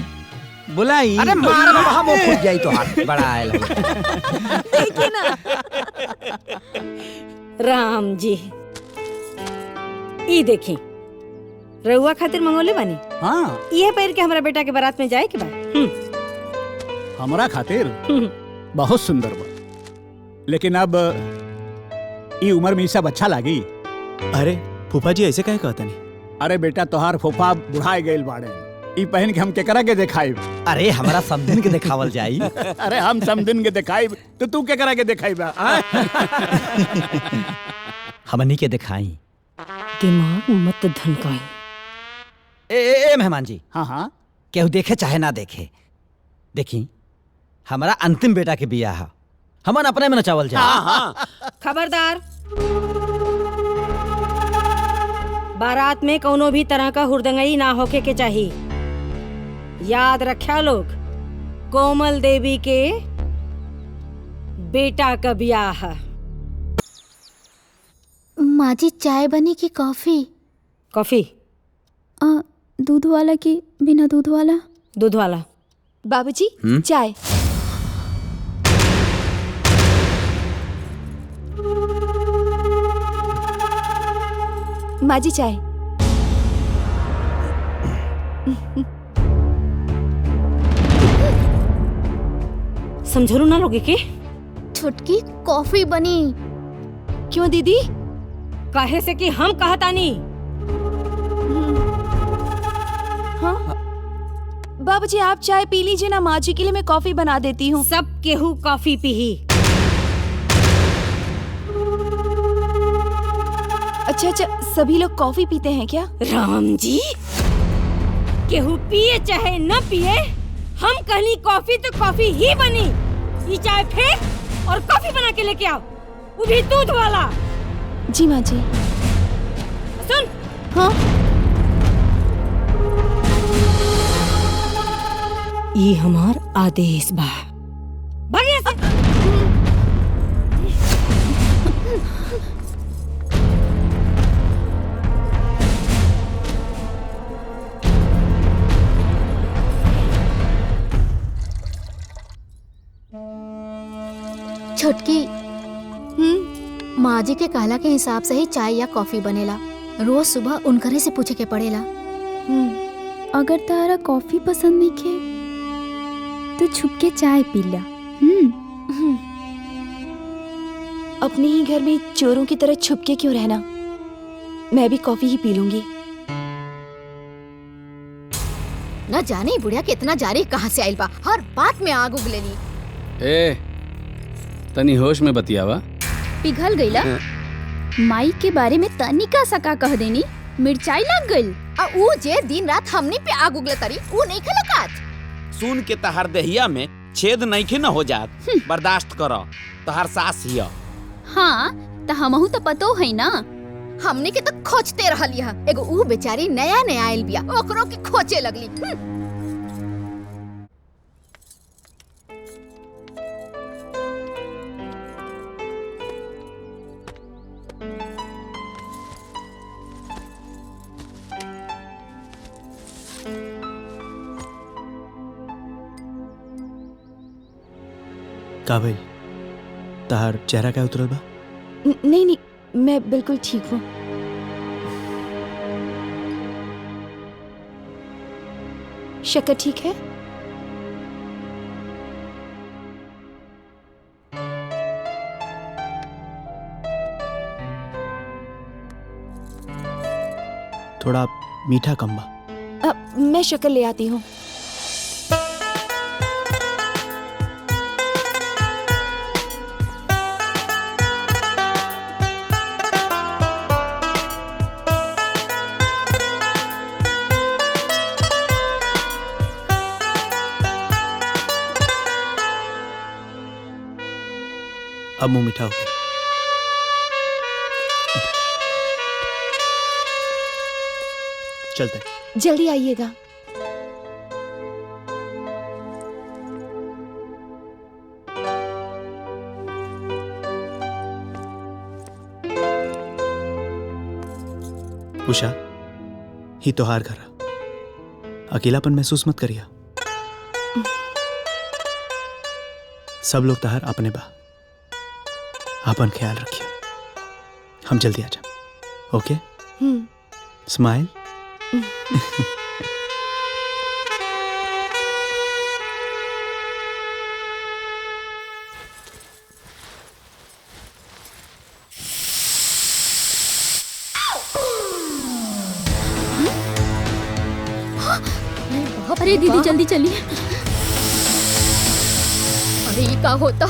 बुलाई। अरे मार बाबा, वो फूट जाई तो हाथ बड़ा आयल। देखिए ना। राम जी, ई देखी, रउआ खातिर मंगोले बानी। हाँ, ये पैर के हमारा बेटा के बारात में जाए के बा। हमरा खातिर बहुत सुंदर बा, लेकिन अब ई उम्र में सब अच्छा लागी। अरे फूफा जी, ऐसे काहे कहता नहीं? अरे बेटा, तोहार फूफा बुढ़ाए गइल बाड़े, ई पहन के हम केकरा के देखाई? अरे हमारा समदिन के दिखावल जाई। अरे हम समदिन के देखाई तो तू केकरा के देखाई बा? हमनी के दिखाई। दिमाग मत धनकाई। ए मेहमान जी। हाँ, केहू देखे चाहे ना देखे, देखी हमारा अंतिम बेटा के बियाह है, हमन अपने में नचावल जाए। खबरदार, बारात में कोनो भी तरह का हुरदंगई ना होके के चाहिए। याद रखा लोग, कोमल देवी के बेटा का ब्याह। माँ जी, चाय बनी की कॉफी? कॉफी। दूध वाला की बिना दूध वाला? दूध वाला। बाबूजी, चाय। माँ जी, चाय। समझरू ना लोगे के? छुटकी कॉफी बनी। क्यों दीदी? काहे से कि हम कहतानी। हाँ? बाबूजी, आप चाय पी लीजिए ना, माँ जी के लिए मैं कॉफी बना देती हूँ। सब केहू कॉफी पीही। अच्छा, सभी लोग कॉफी पीते हैं क्या? राम जी, केहू पिए चाहे न पिए, हम कहनी कॉफी तो कॉफी ही बनी। ये चाय फेंक और कॉफी बना के लेके आओ, वो भी दूध वाला। जी माँ जी। सुन। हाँ। ये हमार आदेश बा। भागिए से। छोटकी, माँ जी के कहला के हिसाब से ही चाय या कॉफी बनेला। रोज सुबह उनकरे से पूछे के पड़ेला। अगर तारा कॉफी पसंद नहीं खे तो छुप के चाय पी ला। अपने ही घर में चोरों की तरह छुप के क्यों रहना? मैं भी कॉफी ही पी लूंगी। न जाने बुढ़िया के इतना जारी कहाँ से आइल बा, हर बात में आग उगलेनी। ए, तनी होश में बतियावा। पिघल गईला। माई के बारे में तनिका सका कह देनी, मिर्चाई लग गई। ऊ जे दिन रात हमनी पे आग उगले तरी, ऊ नहीं खलकात। सुन के तहर देहिया में छेद नहीं खे न हो जात। बर्दाश्त करो, तहर सास हिया। हाँ, त हमहू तो पतो है ना। हमनी के तो खोजते रहली हा। एगो ऊ बेचारी नया नया आइल बिया, ओकरो के खोजे लगली। का भइल? तहार चेहरा क्या उतरल बा? नहीं, मैं बिल्कुल ठीक हूँ। शक्कर ठीक है? थोड़ा मीठा कम बा। मैं शक्कर ले आती हूँ। अब मुंह मीठा हो गया। चलते हैं। जल्दी आइएगा। उषा, ही तोहार घर। अकेलापन महसूस मत करिया। सब लोग तहार अपने बा। अपन ख्याल रखिए। हम जल्दी आ जाए। ओके? स्माइल। अरे दीदी जल्दी चलिए। अरे ये का होता?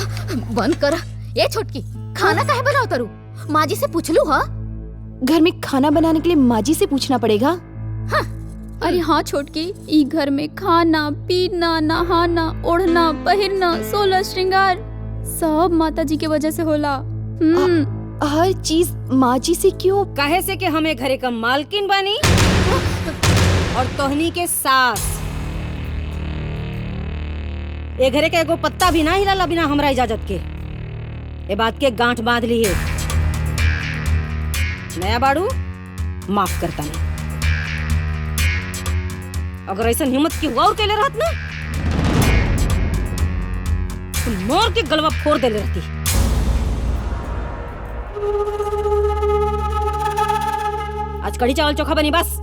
बंद कर। ये छोटकी, खाना काहे बनाओ तरू? माँ जी से पूछ लू। हाँ, घर में खाना बनाने के लिए माँ जी से पूछना पड़ेगा। हाँ। अरे हाँ छोटकी, ई घर में खाना पीना नहाना ओढ़ना पहिरना 16 श्रृंगार सब माता जी के वजह से होला। हर चीज माँ जी से क्यों? काहे से कि हमें घरे का मालकिन बनी और तोहनी के सास। ए घरे का एगो पत्ता भी ना हिला बिना हमरा इजाजत के। ए बात के गांठ बांध ली है। नया बाड़ू माफ करता नहीं। अगर ऐसा हिम्मत की हुआ और केले रहत ना तो मोर के गलवा फोड़ देले रहती। आज कढ़ी चावल चोखा बनी बस।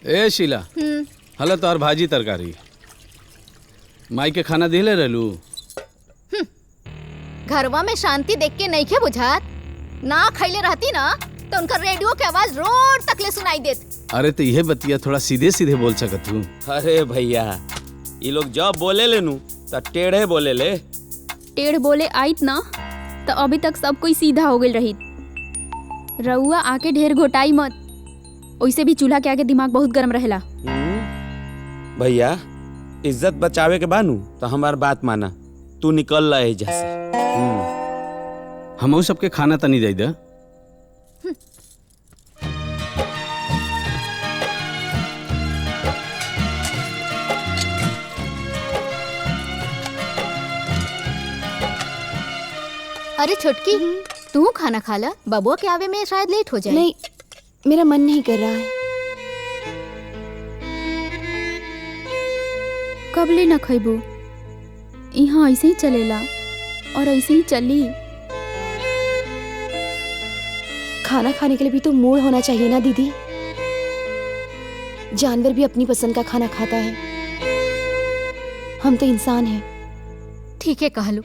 ए शीला, हला तो और भाजी तरकारी माई के खाना दिले रहलू। घरवा में शांति देख के नहीं के बुझात। ना खैले रहती ना तो उनका रेडियो की आवाज रोड तक ले सुनाई देत। अरे तो यह बतिया थोड़ा सीधे सीधे बोल सकत हूँ। अरे भैया, ये लोग जब बोले ले नु त टेढ़े बोले ले। टेढ़ बोले आइत ना तो अभी तक सब कोई सीधा हो गई रही। रउआ आके ढेर घोटाई मत, ओइसे भी चूल्हा के आगे दिमाग बहुत गर्म रहेला। भैया इज्जत बचावे के बानू तो हमार बात माना, तू निकल ला एजा से। हम सबके खाना तनी दे दे। अरे छोटकी, तू खाना खा ला, बबुआ के आवे में शायद लेट हो जाए। नहीं, मेरा मन नहीं कर रहा है। कब ले न खइबू? यहाँ ऐसे ही चलेला और ऐसे ही चली। खाना खाने के लिए भी तो मूड होना चाहिए ना दीदी। जानवर भी अपनी पसंद का खाना खाता है, हम तो इंसान हैं। ठीक है कहलू,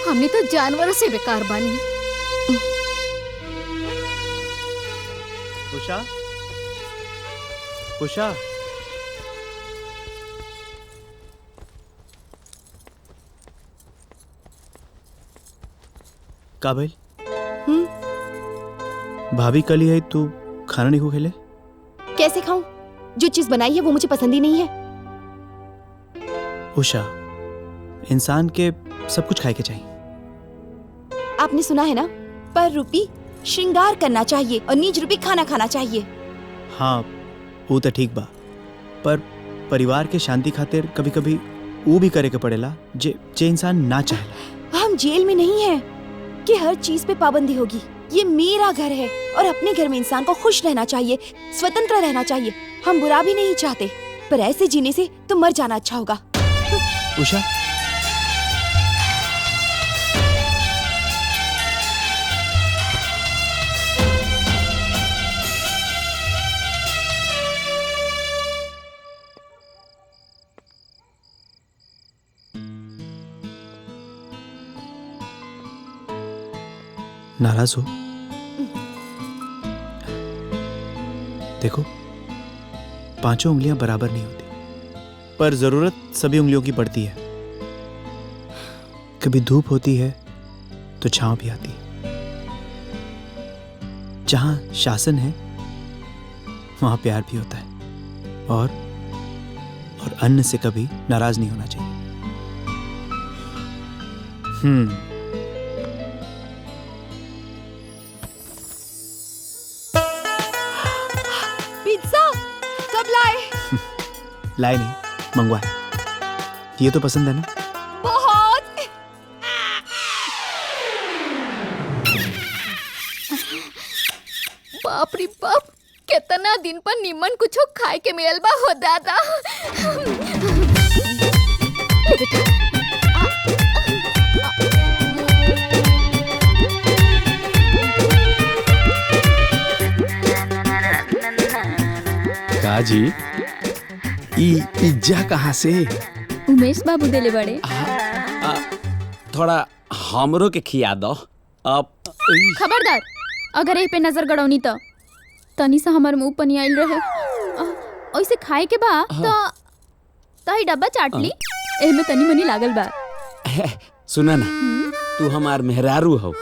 हमने तो जानवरों से बेकार बानी। उषा, उषा, काबिल भाभी कल ही है, तू खाना नहीं को खेले? कैसे खाऊं? जो चीज बनाई है वो मुझे पसंद ही नहीं है। उषा, इंसान के सब कुछ खाए के चाहिए। आपने सुना है ना, पर रूपी श्रृंगार करना चाहिए और नीच रूपी खाना खाना चाहिए। हाँ वो तो ठीक बा, पर परिवार के शांति खातिर कभी कभी वो भी करे के पड़ेला जे इंसान ना चाहेला। हम जेल में नहीं हैं कि हर चीज पे पाबंदी होगी। ये मेरा घर है और अपने घर में इंसान को खुश रहना चाहिए, स्वतंत्र रहना चाहिए। हम बुरा भी नहीं चाहते, पर ऐसे जीने से तो मर जाना अच्छा होगा। उषा, नाराज हो? देखो, पांचों उंगलियां बराबर नहीं होती, पर जरूरत सभी उंगलियों की पड़ती है। कभी धूप होती है तो छांव भी आती है। जहां शासन है वहां प्यार भी होता है, और अन्न से कभी नाराज नहीं होना चाहिए। पिज्जा कब लाए? लाए नहीं, मंगवाए। ये तो पसंद है ना? बहुत। बाप रे बाप, कितना दिन पर निमन कुछ खाए के मिलल बा हो दादा। काजी, ई पिज्जा कहाँ से? उमेश बाबू देले बड़े। थोड़ा हमरो के खिया दो। अब खबरदार, अगर ए पे नजर गड़ौनी तो तनी सा हमार मुंह पनी आइल रहे। ओइसे खाए के बा तो ही डब्बा चाट ली, एमे तनी मनी लागल बा। सुना ना, तू हमार मेहरारू हो,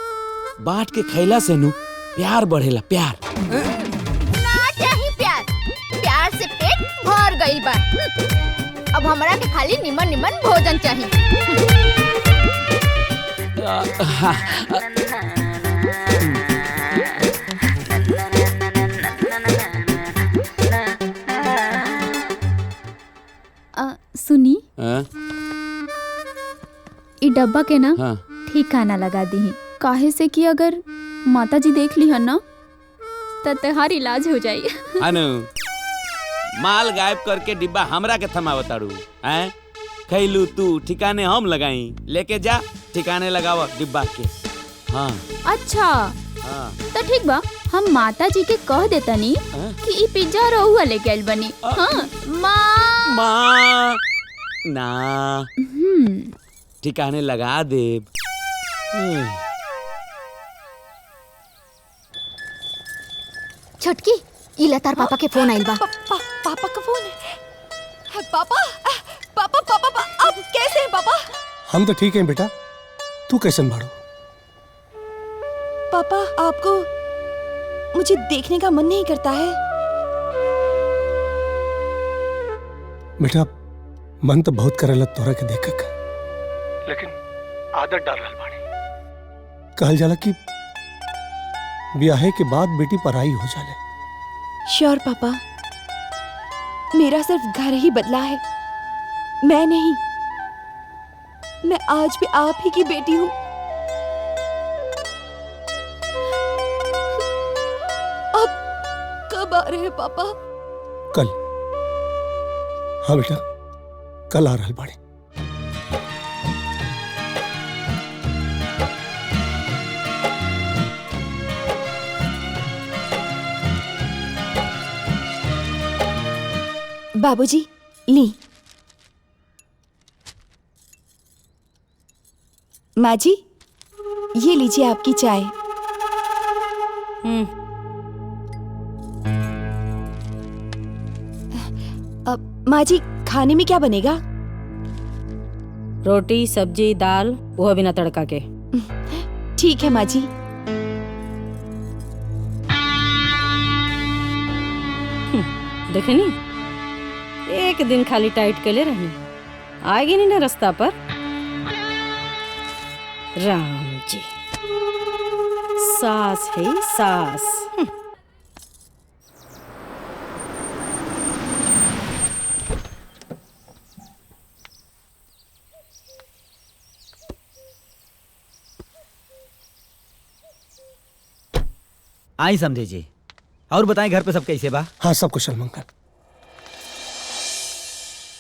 बांट के खैला से नु प्यार बढ़ेला। प्यार ना चाहिए प्यार, प्यार से पेट भर गई बा। अब हमरा के खाली निमन निमन भोजन चाहिए। सुनी, हाँ? ई डब्बा के ना हाँ। ठीक खाना लगा दी, काहे से कि अगर माता जी देख ली है ना तो तहार इलाज हो जाई। अनु, माल गायब करके डिब्बा हमरा के थमा बताड़ू हैं? खैलू तू, ठिकाने हम लगाई। लेके जा, ठिकाने लगावा डिब्बा के। हाँ अच्छा, हाँ। तो ठीक बा, हम माता जी के कह देतनी कि ई पिज्जा रहुआ लेके आइल बनी। हाँ माँ ना, ठिकाने लगा देब। छटकी, इला तार पापा के फोन आइल बा। पापा का फोन है? पापा पापा पापा आप कैसे हैं पापा? हम तो ठीक हैं बेटा, तू कैसन बाड़ू? पापा आपको मुझे देखने का मन नहीं करता है? बेटा मन तो बहुत करेला तोरा के देख के, लेकिन आदत डाल रहल बाड़ी। कहल जाला कि ब्याहे के बाद बेटी पराई हो जाले। श्योर पापा, मेरा सिर्फ घर ही बदला है, मैं नहीं। मैं आज भी आप ही की बेटी हूँ। अब कब आ रहे हैं पापा? कल। हाँ बेटा, कल आ रहल बाड़ी। बाबूजी ली। माँ जी ये लीजिए आपकी चाय। अब माँ जी खाने में क्या बनेगा? रोटी सब्जी दाल, वो बिना तड़का के। ठीक है माँ जी। देखे नी, एक दिन खाली टाइट के ले रहनी, आएगी नहीं ना रास्ता पर। राम जी, सास है सास। आई समझे जी। और बताएं घर पे सब कैसे बा? हाँ सब कुशल मंगल।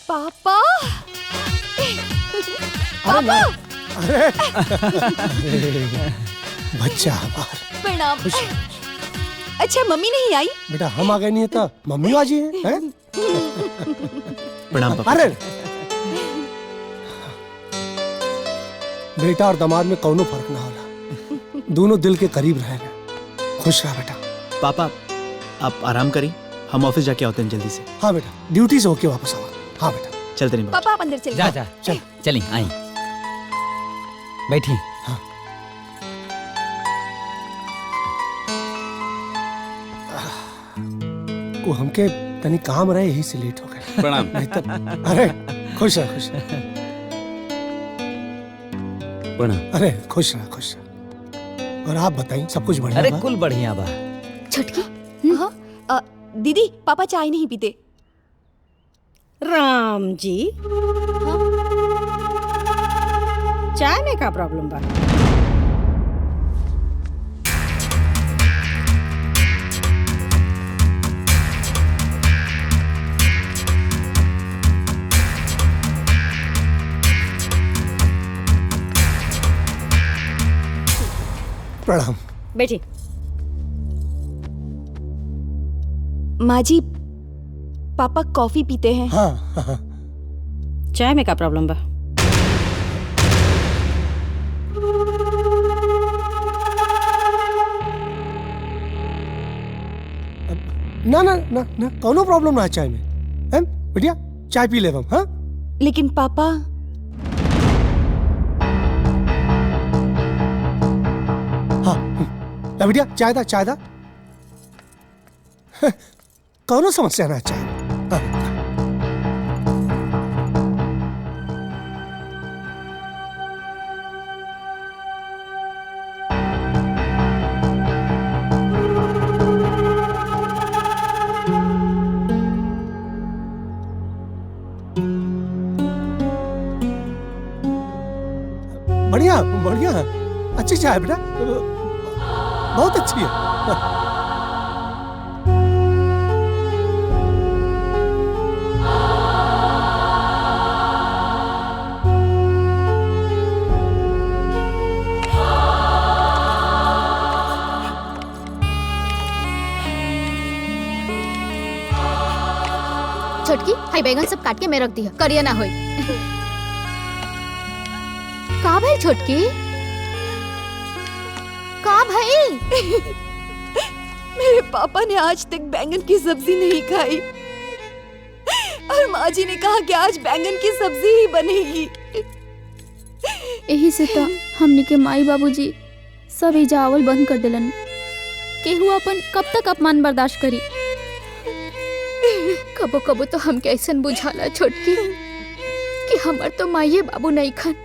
पापा पापा अरे बच्चा हमार प्रणाम। अच्छा मम्मी नहीं आई? बेटा हम आ गए नहीं था, मम्मी आज है? प्रणाम पापा। अरे बेटा और दामाद में कौनो फर्क ना होला, दोनों दिल के करीब रहे। खुश रहा बेटा। पापा आप आराम करें, हम ऑफिस जाके आते हैं जल्दी से। हाँ बेटा, ड्यूटी से होके वापस आओ। हाँ बेटा चलते नहीं पापा आप अंदर चलिए। जा जा चल चली आई बैठी। हाँ वो हमके तनी काम रहे यही से लेट हो गए। प्रणाम। नहीं तो अरे खुश रह खुश रह। प्रणाम। अरे खुश रह खुश रह। और आप बताइए सब कुछ बढ़िया? अरे कुल बढ़िया बा। छुटकी हाँ दीदी पापा चाय नहीं पीते। राम जी चाय में क्या प्रॉब्लम बा? प्रणाम। बैठी। माँ जी पापा कॉफी पीते हैं। हाँ, हाँ। चाय में क्या प्रॉब्लम बा? ना ना ना ना कौनो प्रॉब्लम ना चाय में। हैं बढ़िया चाय पी ले हम। हाँ लेकिन पापा हाँ बढ़िया चाय दा चाय दा। कौनो समस्या ना चाय। हाँ। बढ़िया बढ़िया अच्छी चाय बेटा, बहुत अच्छी है। छोटकी हाई बैगन सब काट के मैं रख दी है, करिया ना होई। का भाई छोटकी? का भाई? मेरे पापा ने आज तक बैंगन की सब्जी नहीं खाई। और माँ जी ने कहा कि आज बैंगन की सब्जी ही बनेगी। यही से तो हमनी के माई बाबूजी सब ई जावल बंद कर दिलन। केहू अपन कब तक अपमान बर्दाश्त करी। कबो कबो तो हमके ऐसन बुझाला छोटकी कि हमार तो माइये बाबू नहीं खन।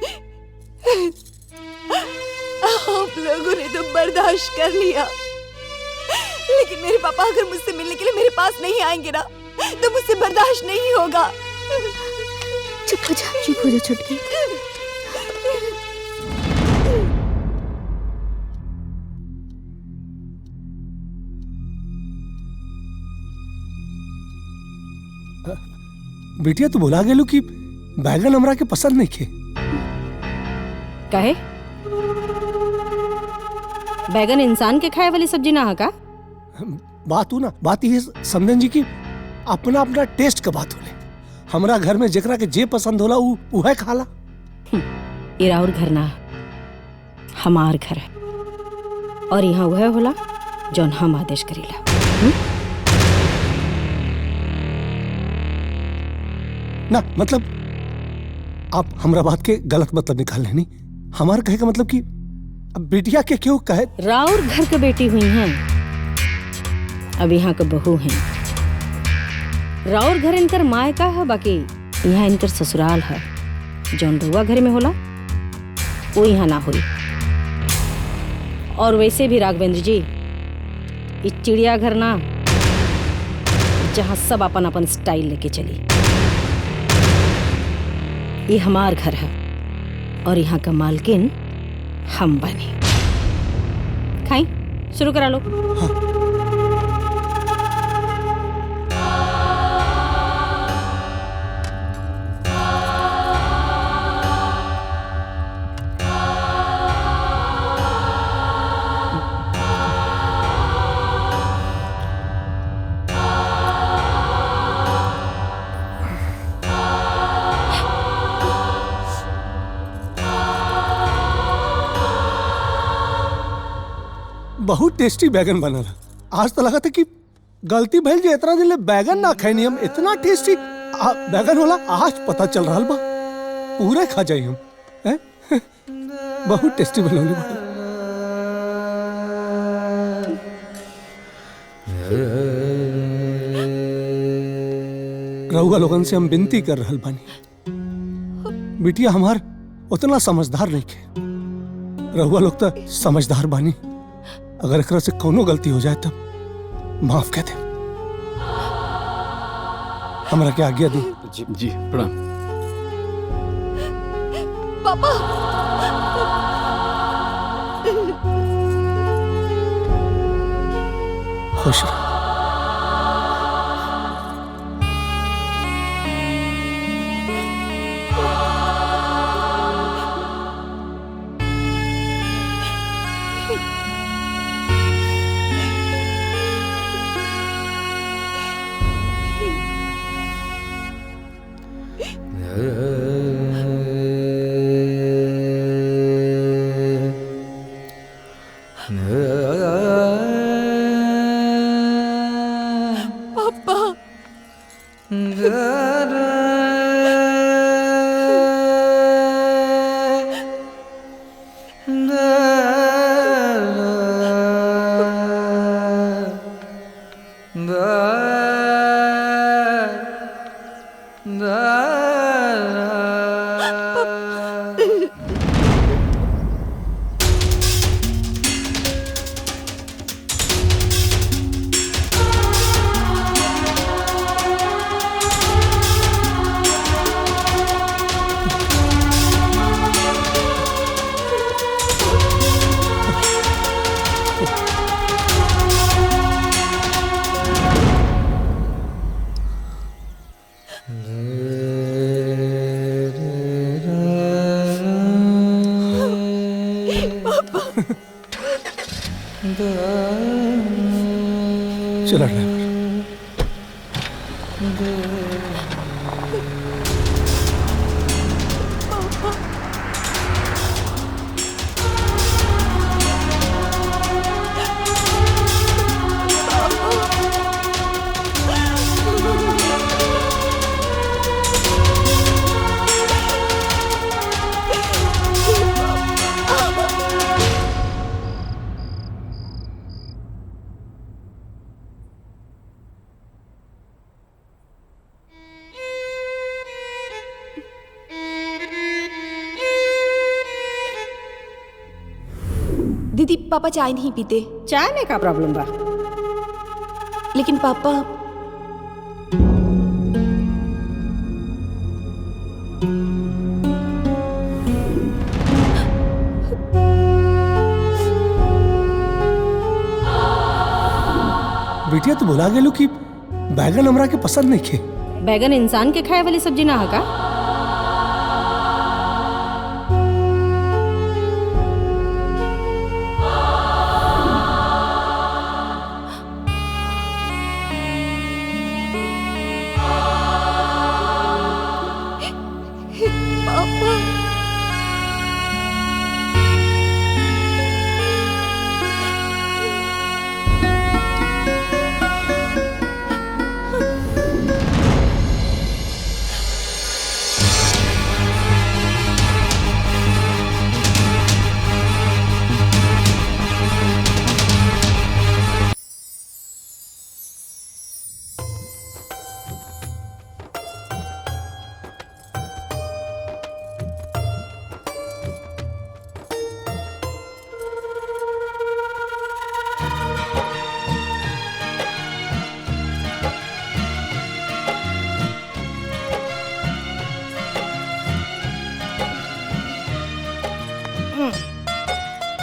आप लोगों ने तो बर्दाश्त कर लिया, लेकिन मेरे पापा अगर मुझसे मिलने के लिए मेरे पास नहीं आएंगे ना तो मुझसे बर्दाश्त नहीं होगा। चुप हो जा छोटकी। बिटिया तू बोला गेलू कि बैगन हमरा के पसंद नहीं खे। काहे? बैगन इंसान के खाए वाली सब्जी ना है का? बात ये समझन जी की अपना अपना टेस्ट का बात होले। हमरा घर में जेकरा के जे पसंद होला उ है खाला। ये राउर घर ना, हमार घर है और यहाँ वह होला जौन हम आदेश करीला। ना मतलब आप हमरा बात के गलत मतलब निकाल लेनी। हमार कहे का मतलब कि अब बिटिया के क्यों कहे? राउर घर के बेटी हुई हैं, अब यहाँ के बहू हैं। राउर घर इनकर माय का है, बाकी यहाँ इनकर ससुराल है। जौन रुआ घर में होला वो यहाँ ना हुई। और वैसे भी राघवेंद्र जी, इस चिड़ियाघर ना जहाँ सब अपन अपन स्टाइल लेके चली। ये हमार घर है और यहाँ का मालकिन हम बने। खाई शुरू करा लो। बहुत टेस्टी बैगन बनल। आज तो लगा था कि गलती भइल जे इतना दिन ले बैगन ना खाइनी हम। इतना टेस्टी बैगन होला आज पता चल रहा बा। पूरा खा जाई हम। बहुत टेस्टी बनल बा। रउआ लोगन से हम विनती कर रहल बानी, बिटिया हमार उतना समझदार नहीं के। रउआ लोग तो समझदार बानी। अगर एकरा से कोनो गलती हो जाए तब माफ कर दे। हमरा के आज्ञा दी। जी प्रणाम। पापा खुश रह। चला दीदी पापा चाय नहीं पीते। चाय में क्या प्रॉब्लम बा? लेकिन पापा बेटिया तो भुला गेलू कि बैगन हमरा के पसंद नहीं खे। बैगन इंसान के खाए वाली सब्जी ना है का?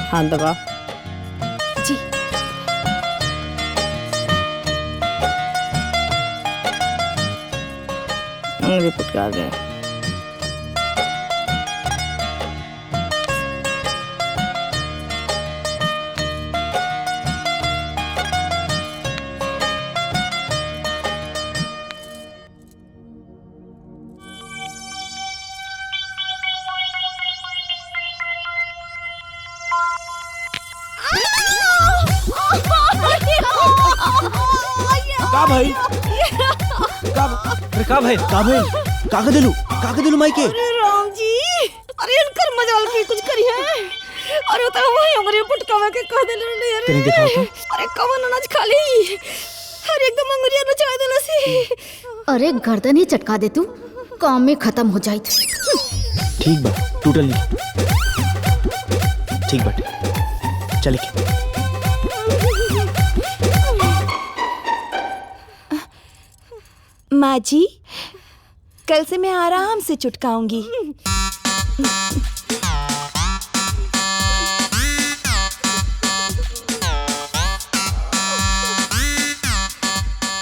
हाथ दबा। जी रिपोर्ट करा दे। का भाई का भाई कागज दिलू माई के। अरे राम जी, अरे इनकर मजाल की कुछ करी है। अरे तो वही हमरे पुटकावा के कह देले रे। तेरी दिखाओ तो। अरे कवन अनाज खा ली। अरे एकदम अंगुरिया नचा देला सी। अरे गर्दन ही चटका दे तू, काम में खत्म हो जाइत। ठीक बा, टूटल नहीं। ठीक बाटे, चले के। माँ जी, कल से मैं आराम से चुटकाऊंगी।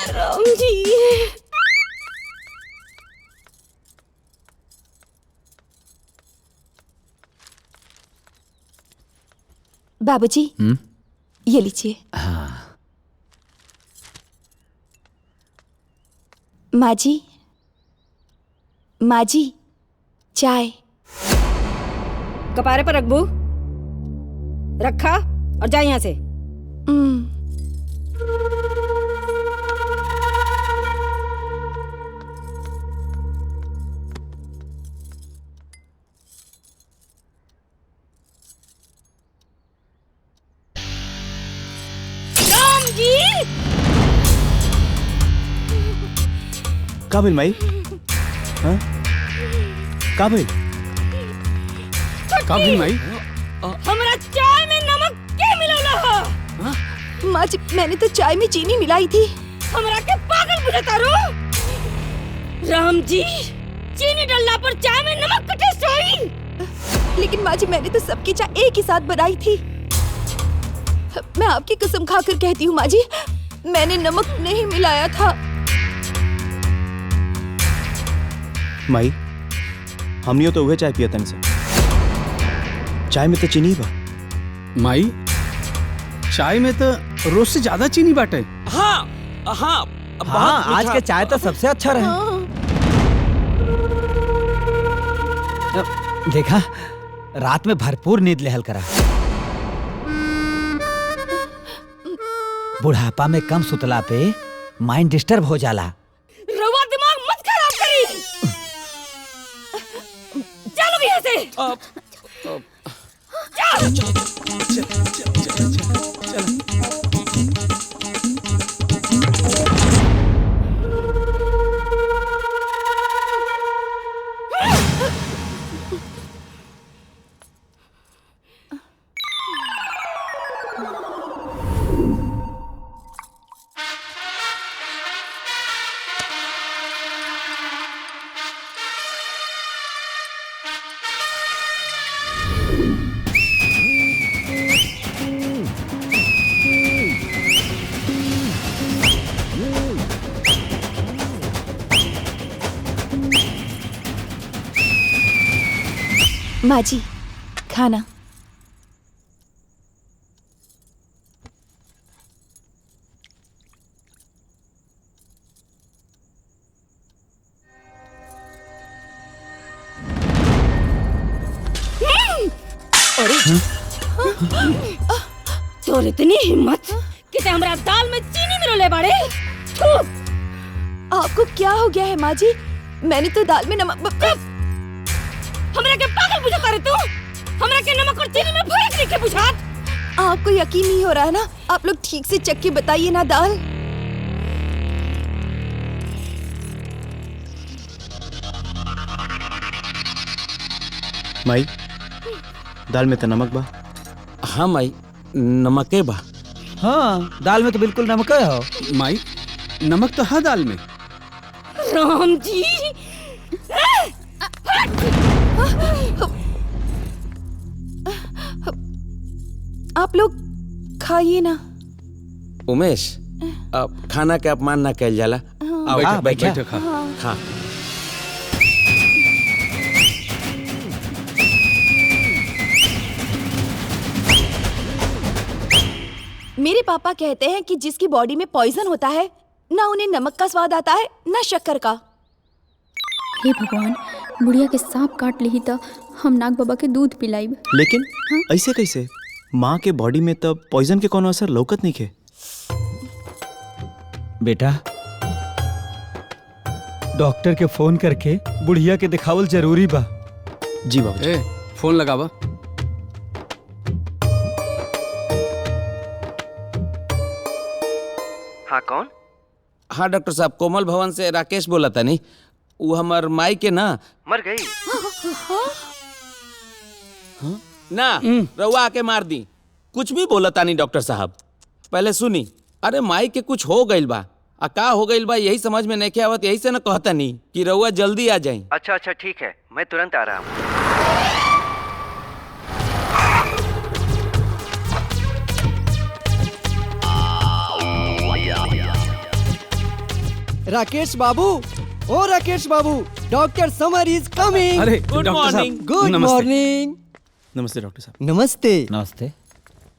राम जी, बाबूजी, ये लीजिए। माँ जी, चाय। कपारे पर रखबू, रखा और जा यहाँ से। राम जी, का भइल माई? हाँ? का भइल? का भइल माई? हमरा चाय में नमक के मिलाला हो? माँ जी, मैंने तो चाय में चीनी मिलाई थी। हमरा के पागल बुझाता रो? राम जी, चीनी डालना पर चाय में नमक का टेस्ट होई। लेकिन माँ जी, मैंने तो सबकी चाय एक ही साथ बनाई थी। मैं आपकी कसम खाकर कहती हूँ माँ जी, मैंने नमक नहीं मिलाया था। माई, हमनियो तो उहे चाय पिया तनी से। चाय में तो चीनी बा। माई, चाय में तो रोज से ज्यादा चीनी बाटे। हाँ हाँ हाँ, आज के चाय तो सबसे अच्छा रहे। देखा, रात में भरपूर नींद लेहल करा। बुढ़ापा में कम सुतला पे माइंड डिस्टर्ब हो जाला। रवा दिमाग मत खराब करी। चलो यहाँ से। माँ जी खाना। तोर इतनी हिम्मत कि ते हमरा दाल में चीनी मिलोले बाड़े। थू। आपको क्या हो गया है माँ जी? मैंने तो दाल में नमक हमरा के पागल बुझा रे तू। हमरा के नमक और चीनी में फर्क नहीं के बुझात। आपको यकीन नहीं हो रहा है ना? आप लोग ठीक से चख के बताइए ना दाल। माई दाल में तो नमक बा। हाँ माई नमके बा। हाँ दाल में तो बिल्कुल नमक है हो। माई नमक तो है दाल में। राम जी आप लोग खाइए ना। उमेश अब खाना के अपमान ना कल जाला। बैठो बैठो खा। खा। मेरे पापा कहते हैं कि जिसकी बॉडी में पॉइजन होता है ना उन्हें नमक का स्वाद आता है ना शक्कर का। हे भगवान, बुढ़िया के सांप काट ली तो हम नाग बाबा के दूध पिलाइब। लेकिन ऐसे कैसे? माँ के बॉडी में तब पॉइजन के कोनो असर लौकत नहीं खे। बेटा डॉक्टर के फोन करके बुढ़िया के दिखावल जरूरी बा। जी बाबू। ए फोन लगावा। हाँ कौन? हाँ डॉक्टर साहब कोमल भवन से राकेश बोला था नहीं। वो हमार माई के ना मर गई। ना रउआ आके मार दी। कुछ भी बोला था नहीं डॉक्टर साहब। पहले सुनी। अरे माई के कुछ हो गइल बा। का हो गइल बा यही समझ में नहीं आवत। यही से ना कहता नहीं कि रउआ जल्दी आ जाई। अच्छा अच्छा ठीक है, मैं तुरंत आ रहा हूँ। राकेश बाबू, ओ राकेश बाबू, डॉक्टर समर इज कमिंग। अरे गुड मॉर्निंग। Good morning. नमस्ते डॉक्टर साहब। नमस्ते। नमस्ते।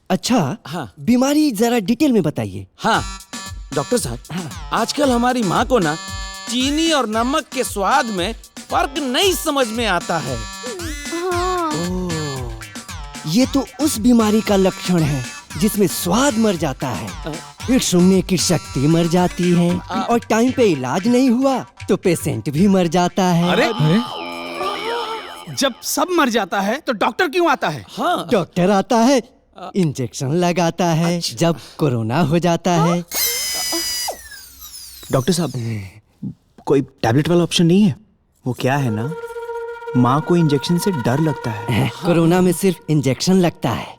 अच्छा हाँ बीमारी जरा डिटेल में बताइए। हाँ डॉक्टर साहब आजकल हमारी माँ को ना चीनी और नमक के स्वाद में फर्क नहीं समझ में आता है। ये तो उस बीमारी का लक्षण है जिसमें स्वाद मर जाता है, फिर सुनने की शक्ति मर जाती है और टाइम पे इलाज नहीं हुआ तो पेशेंट भी मर जाता है। अरे जब सब मर जाता है तो डॉक्टर क्यों आता है? हाँ डॉक्टर आता है, इंजेक्शन लगाता है। जब कोरोना हो जाता है। डॉक्टर साहब कोई टैबलेट वाला ऑप्शन नहीं है? वो क्या है ना, माँ को इंजेक्शन से डर लगता है। कोरोना में सिर्फ इंजेक्शन लगता है।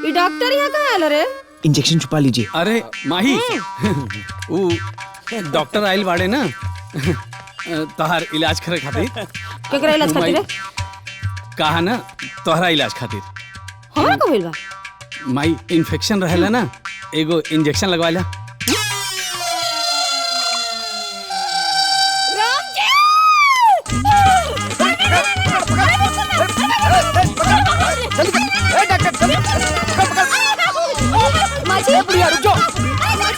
ये डॉक्टर यहाँ कहाँ आयल रे? इंजेक्शन छुपा लीजिए। अरे माही वो डॉक्टर आइल बाड़े ना तोहार इलाज करे खातिर। केकरा इलाज खातिर रे? कहा ना तोहरा इलाज खातिर। हमरा को भइल बा? माई इन्फेक्शन रहेला ना, एगो इंजेक्शन लगवा ला।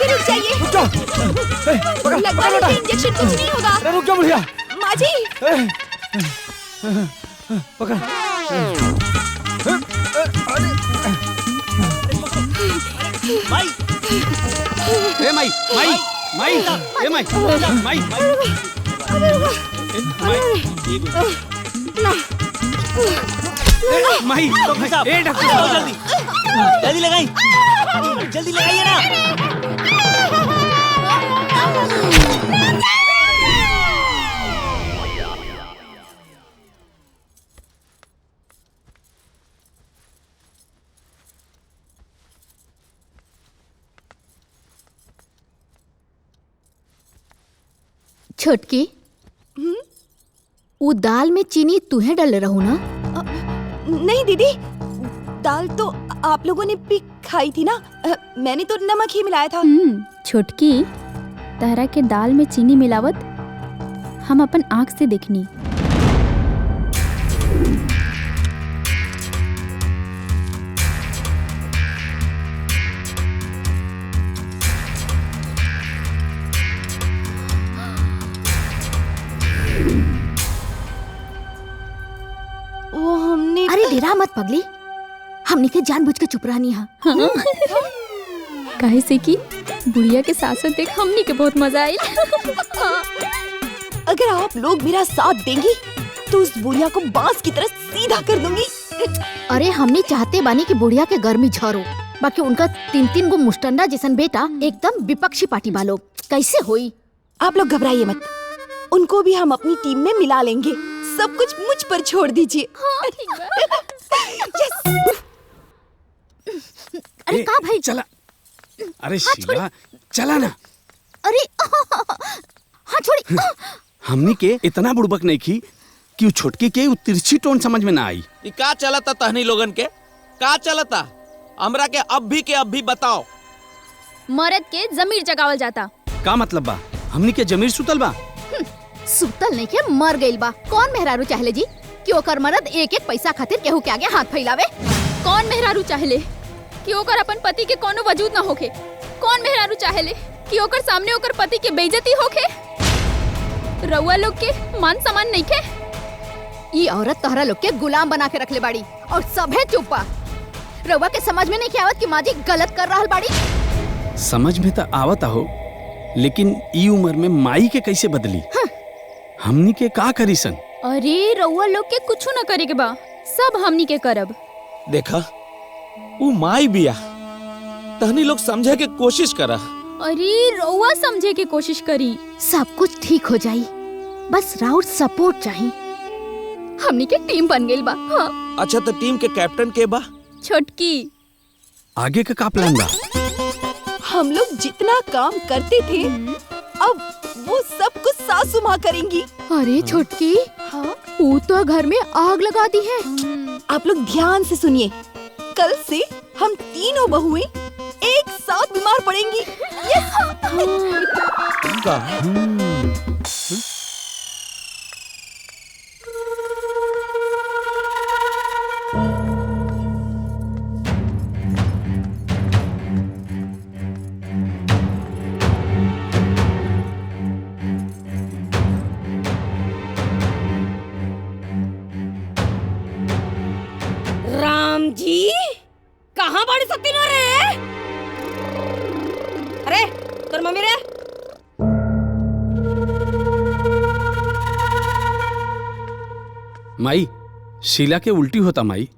रुक जाइए। लगता है कि इंजेक्शन कुछ नहीं होगा। रुक जाओ बुढ़िया। माँ जी पकड़। माई ए माई माई माई ए माई माई माई ए डॉक्टर साहब जल्दी जल्दी लगाई, जल्दी लगाइए ना। छोटकी वो दाल में चीनी तुहे डाले रहू ना? नहीं दीदी, दाल तो आप लोगों ने भी खाई थी ना। मैंने तो नमक ही मिलाया था। छोटकी तहरा के दाल में चीनी मिलावत हम अपन आँख से देखनी। वो हमने अरे डेरा मत पगली, हमने के जानबूझ के चुप रहनी है। काहे से कि बुढ़िया के साथ देख हमनी के बहुत मजा आई। अगर आप लोग मेरा साथ देंगी तो उस बुढ़िया को बांस की तरह सीधा कर दूंगी। अरे हमने चाहते बानी कि बुढ़िया के घर में झरो, बाकी उनका 3-3 गो मुस्टंडा जैसन बेटा एकदम विपक्षी पार्टी वालों, कैसे होई? आप लोग घबराइए मत, उनको भी हम अपनी टीम में मिला लेंगे। सब कुछ मुझ पर छोड़ दीजिए। अरे का भाई? चला। अरे शीला चला ना। अरे हाँ छोड़ी। हमनी के इतना बुड़बक नहीं की कि छोटकी के तिरछी टोन समझ में ना आई। ये का चलता तहनी लोगन के? का चलता? हमरा के अब भी बताओ। मर्द के जमीर जगावल जाता। का मतलब बा? हमनी के जमीर सुतल बा? सुतल नहीं के मर गइल बा। कौन मेहरारू चाहले जी कि ओकर मर्द एक पैसा खातिर केहू के आगे हाथ फैलावे? कौन मेहरारू चाहले कि ओकर अपन पति के कोनो वजूद ना होखे? कौन मेहरारू चाहले कि ओकर सामने ओकर पति के बेइज्जती होखे? रउआ लोग के मान सम्मान नहीं के? ई औरत तहरा लोग के गुलाम बना के रखले बाड़ी और सभे चुप्पा। रउआ के समझ में नहीं आवत कि माजी गलत कर रहल बाड़ी? समझ में तो आवत हो, लेकिन ई उम्र में माई के कैसे बदली? हमनी के का करी सन? अरे रउआ लोग के कुछ न करे के बा, सब हमनी के करब। देखा वो माई बिया, तहनी लोग समझे के कोशिश करा। अरे रउआ समझे के कोशिश करी, सब कुछ ठीक हो जाई, बस राउर सपोर्ट चाहिए। हमनी के टीम बन गई बा। हाँ। अच्छा तो टीम के कैप्टन के बा? छोटकी। आगे का प्लान बा? हम लोग जितना काम करते थे अब वो सब कुछ सासू माँ करेंगी। अरे छोटकी, हाँ? वो तो घर में आग लगा दी है। आप लोग ध्यान से सुनिए, कल से हम तीनों बहुएं एक साथ बीमार पड़ेंगी। यस। राम जी कहाँ बड़ी सकती न रे? अरे तोर मम्मी रे? माई, शीला के उल्टी होता माई।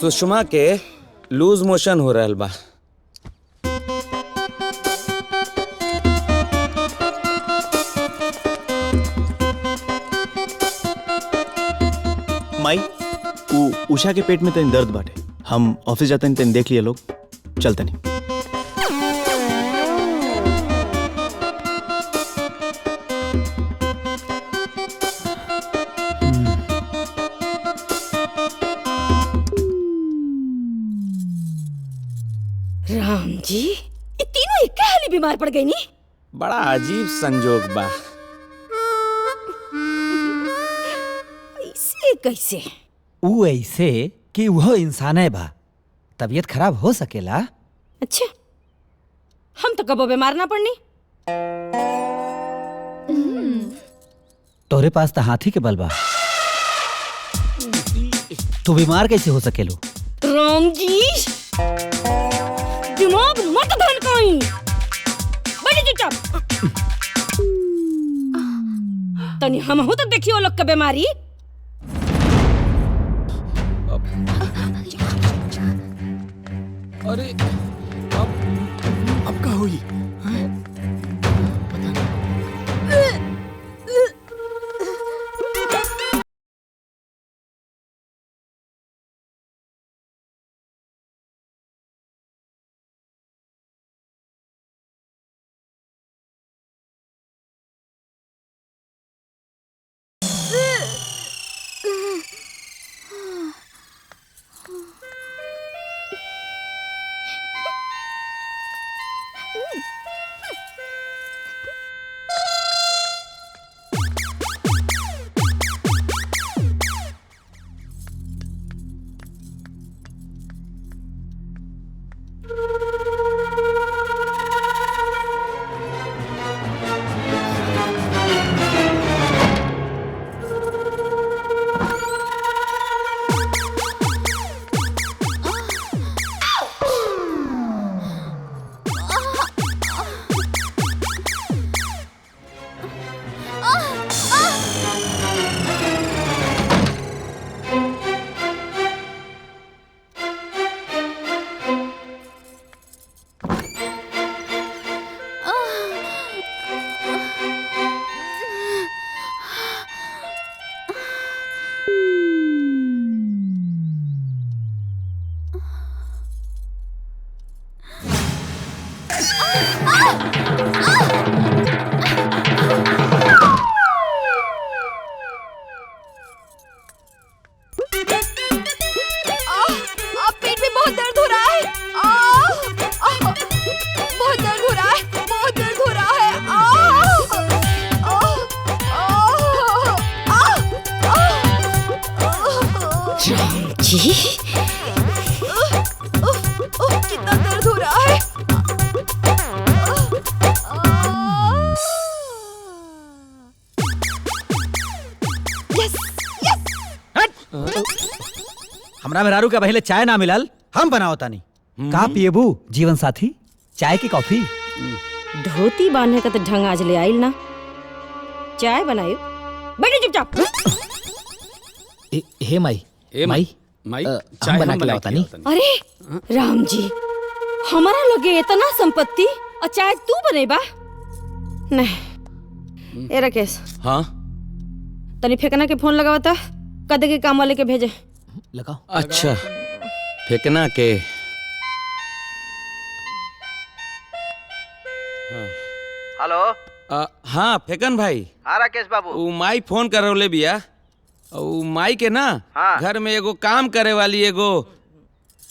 सुषमा के लूज मोशन हो रहल बा। माई उषा के पेट में तनी दर्द बाटे, हम ऑफिस जाते हैं, तनी देख लिया लोग, चलते नहीं। राम जी ये तीनों एक हाली बीमार पड़ गई नी? बड़ा अजीब संजोग बा। ऐसे कैसे? वो ऐसे कि वो इंसान है बा, तबीयत खराब हो सकेला। अच्छा हम तो कबो बीमार ना पड़नी। तोरे पास तो हाथी के बल बा, तू बीमार कैसे हो सकेलो? राम जी दिमाग मत धनकाई, बैठी चुपचाप। तनी हम हो तो देखियो लोग के बीमारी। अरे अब का हुई? जी कितना दर्द हो रहा है। यस हमरा मेहरारू के पहले चाय ना मिलल, हम बनाओ तानी। का पिएबू जीवन साथी, चाय की कॉफी? धोती बांधने का तो ढंग आज ले आइल ना। चाय बनाई, बैठे चुपचाप। हे माई, माई चाय हम बना के लाओ तानी। अरे राम जी, हमारा लगे इतना संपत्ति और चाय तू बनेबा? नहीं ए राकेश, हाँ तनी फेंकना के फोन लगावा था, कदे के काम वाले के भेजे। लगाओ। अच्छा फेंकना के। हेलो। हाँ फेकन भाई। हाँ राकेश बाबू। उ माई फोन करौले बिया। उ माई के ना हाँ। घर में एगो काम करे वाली एगो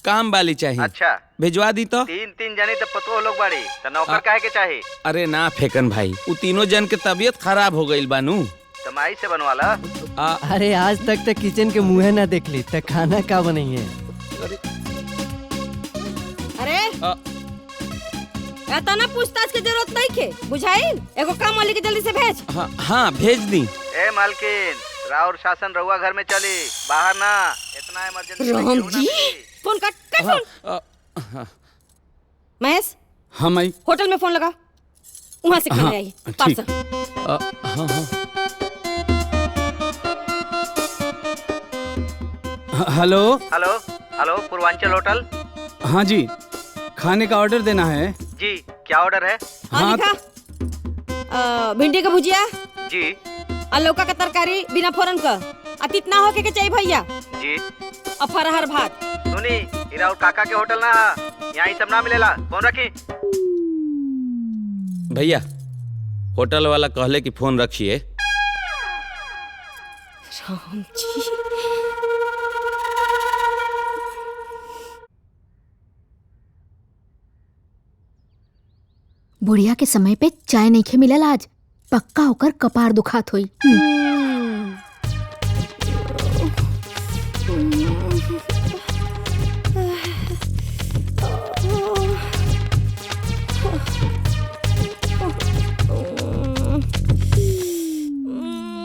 काम वाली चाहिए। अच्छा भिजवा दी तो। तीन जनी तो पतो लोग बाड़ी, तो नौकर काहे के चाहिए? अरे ना फेकन भाई, उ तीनों जन के तबीयत खराब हो गई बानू। तो माई से बनवाला। अरे आज तक तो किचन के मुँह ना देख ली, तो खाना का बनाइए? अरे इतना पूछताछ की जरूरत नहीं के, बुझाइल? एगो काम वाली के जल्दी से भेज। हाँ भेज दी। ए मालकिन, राउर शासन रहुआ घर में चली, बाहर ना। इतना इमरजेंसी। राम जी, फोन काट फोन। महेश, हाँ माई, होटल में फोन लगा, वहाँ से खाने आई parcel. Hello hello hello, Purvanchal hotel. हाँ जी, खाने का ऑर्डर देना है जी। क्या ऑर्डर है? हाँ लिखा। भिंडी का भुजिया जी। और लौका का तरकारी बिना फोरन का, अतीत ना होके के चाहिए भैया जी। और फरहर भात। सुनी, इराउर काका के होटल ना, यहाँ ही सब ना मिलेला। फोन रखी। भैया होटल वाला कहले कि फोन रखिए। राम जी, बुढ़िया के समय पे चाय नहीं खे मिलल आज, पक्का होकर कपार दुखात हुई।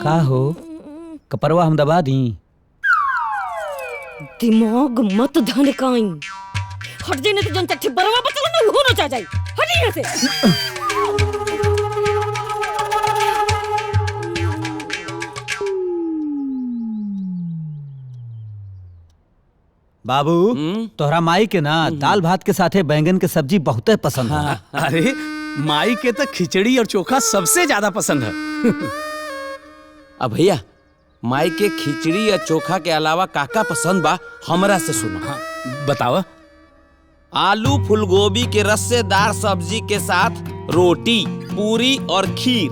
का हो, कपरवा हम दबा दी? दिमाग मत धनकाई, हट जाने तो जन चट्टी बरवा बचल ना हो ना जाए। हट यहाँ से। बाबू तोहरा माई के ना दाल भात के साथे बैंगन के सब्जी बहुत पसंद है। अरे माई के तो खिचड़ी और चोखा सबसे ज्यादा पसंद है। अब भैया माई के खिचड़ी या चोखा के अलावा काका पसंद बा, हमरा से सुनो। बताओ। आलू फूलगोभी के रस्सेदार सब्जी के साथ रोटी, पूरी और खीर,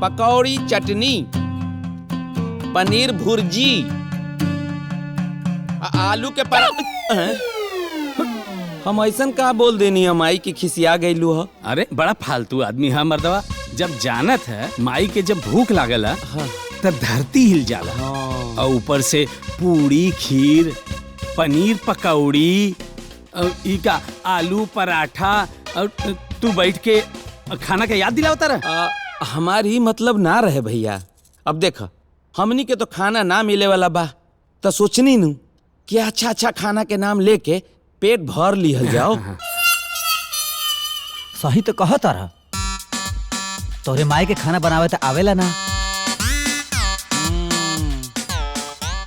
पकौड़ी, चटनी, पनीर भुर्जी, आलू के हम ऐसन का बोल देनी है माई की खिसिया गईलू है। अरे बड़ा फालतू आदमी है मर्दवा। जब जानत है माई के जब भूख लागला तब धरती हिल जाला। और ऊपर से पूरी, खीर, पनीर पकौड़ी, इका आलू पराठा, और तू बैठ के खाना का याद दिलावता रहा। हमारी मतलब ना रहे भैया। अब देखा हमनी के तो खाना ना मिले वाला बा, तो सोचनी नू कि अच्छा अच्छा खाना के नाम लेके पेट भर लिहल जाओ। सही तो कहा तारा, तोरे माई के खाना बनावे तो आवेला ना।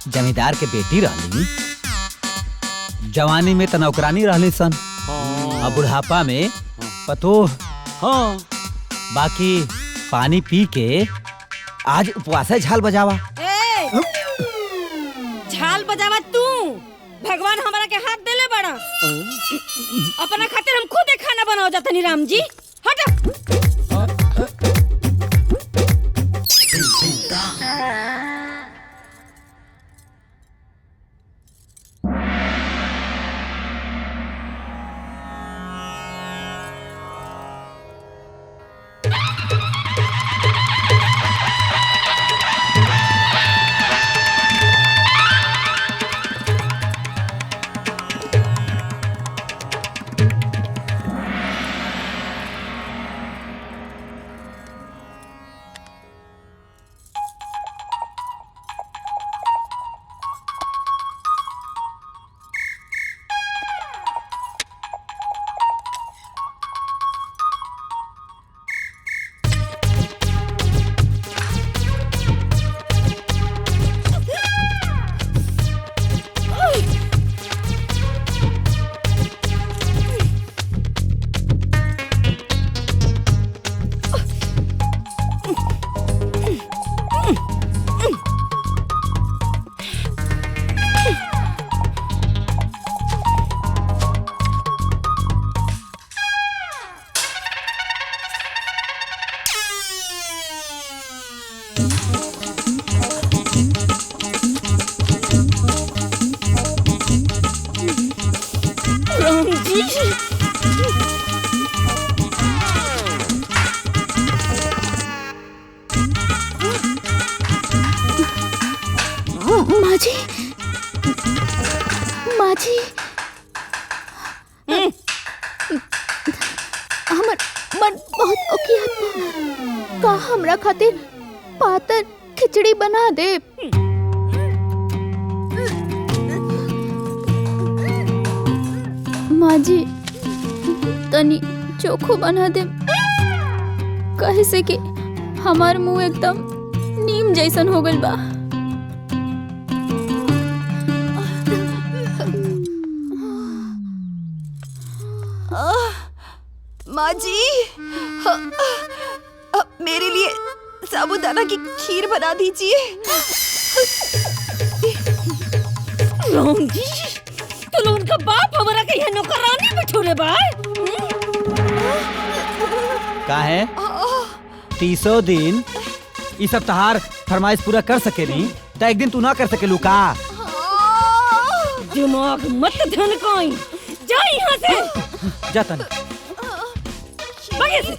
जमींदार के बेटी रहली, जवानी में तो नौकरानी रहली सन, और बुढ़ापा में पतो। हाँ बाकी पानी पी के आज उपवास है, झाल बजावा। झाल बजावा तू, भगवान हमारा के हाथ देले बड़ा। अपना खातिर हम खुद खाना बनाओ जाता नी। राम जी हट। माँ जी, माँ जी, हमर मन बहुत ओकियात बा। का हमरा खातिर पातर खिचड़ी बना दे। माँ जी, तनी चोखो बना दे, कहे से कि हमार मुंह एकदम नीम जैसन हो गइल बा। माँ जी, मेरे लिए साबूदाना की खीर बना दीजिए। राम जी, तो उनका बाप हमारा कहीं नौकरानी बिठोरे बा। का है 30 दिन ई सब तहार फरमाइश पूरा कर सके नहीं तो एक दिन तू ना कर सके का? दिमाग मत धनकाई, जा यहाँ से। जा तन। भागे से।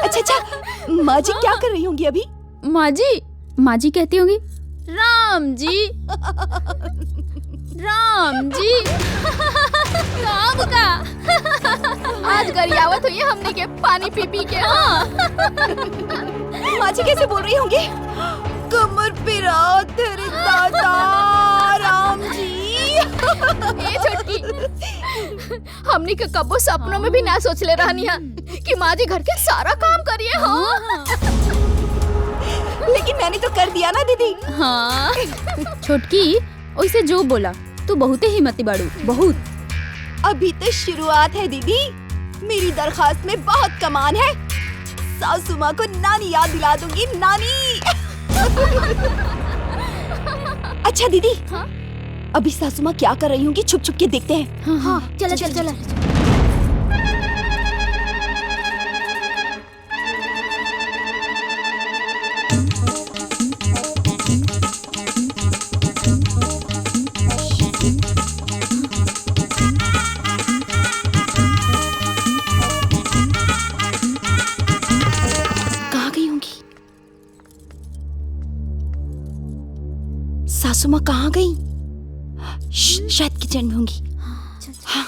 अच्छा, माँ जी क्या कर रही होंगी अभी? माँ जी कहती होंगी राम जी, राम जी। काम का आज गरियावत हुई है हमने के पानी पी पी के। हाँ। माँ जी कैसे बोल रही होंगी? कमर पिरा तेरे दादा राम जी। ए छोटकी, हमने के कबो सपनों में भी ना सोच ले रहनी है कि माँ जी घर के सारा काम करिए। हाँ। लेकिन मैंने तो कर दिया ना दीदी। हाँ। छोटकी, ओइसे जो बोला तू बहुत ही हिम्मती बाड़ू, बहुत। अभी तो शुरुआत है दीदी, मेरी दरखास्त में बहुत कमान है। सासू माँ को नानी याद दिला दूंगी, नानी। अच्छा दीदी, हाँ? अभी सासू माँ क्या कर रही होंगी, छुप छुप के देखते हैं। हाँ, चला चला चला। सासू माँ कहाँ गई? शायद किचन में होंगी। हाँ।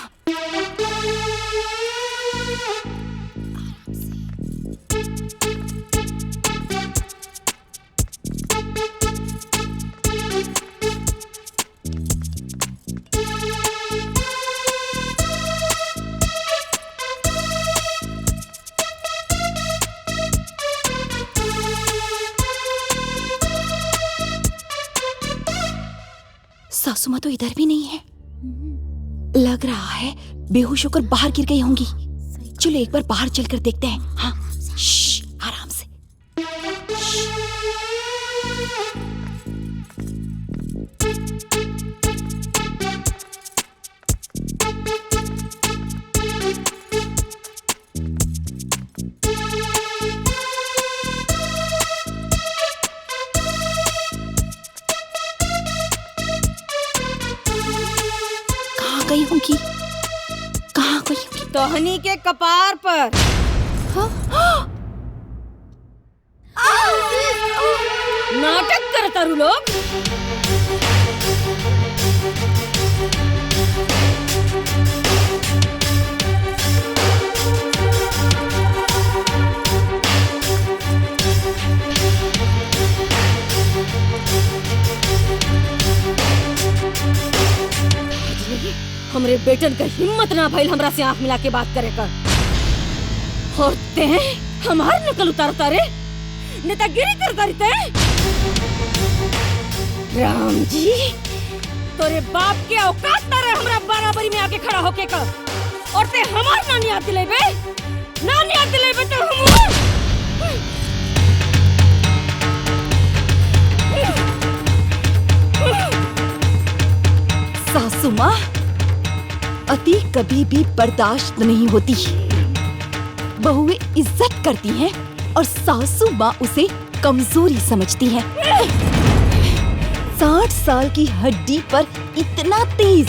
सासू माँ तो इधर भी नहीं है। लग रहा है बेहोश होकर बाहर गिर गई होंगी। चलो एक बार बाहर चलकर देखते हैं। हाँ, आराम से। गई होंगी, कहाँ गई होंगी? तोहनी के कपार पर। हाँ? नाटक करता रू लोग। हमरे बेटन का हिम्मत ना भइल हमरा से आंख मिला के बात करे का। और ते हमार नकल उतारता रे, नेतागिरी करता रहते। राम जी, तोरे बाप के औकात ना रहे हमरा बराबरी में आके खड़ा होके का। और ते हमार नानी याद दिलेबे, नानी याद दिलेबे तो हम। सासू सासू माँ, अति कभी भी बर्दाश्त नहीं होती। बहुएं इज्जत करती हैं और सासू माँ उसे कमजोरी समझती है। 60 साल की हड्डी पर इतना तेज,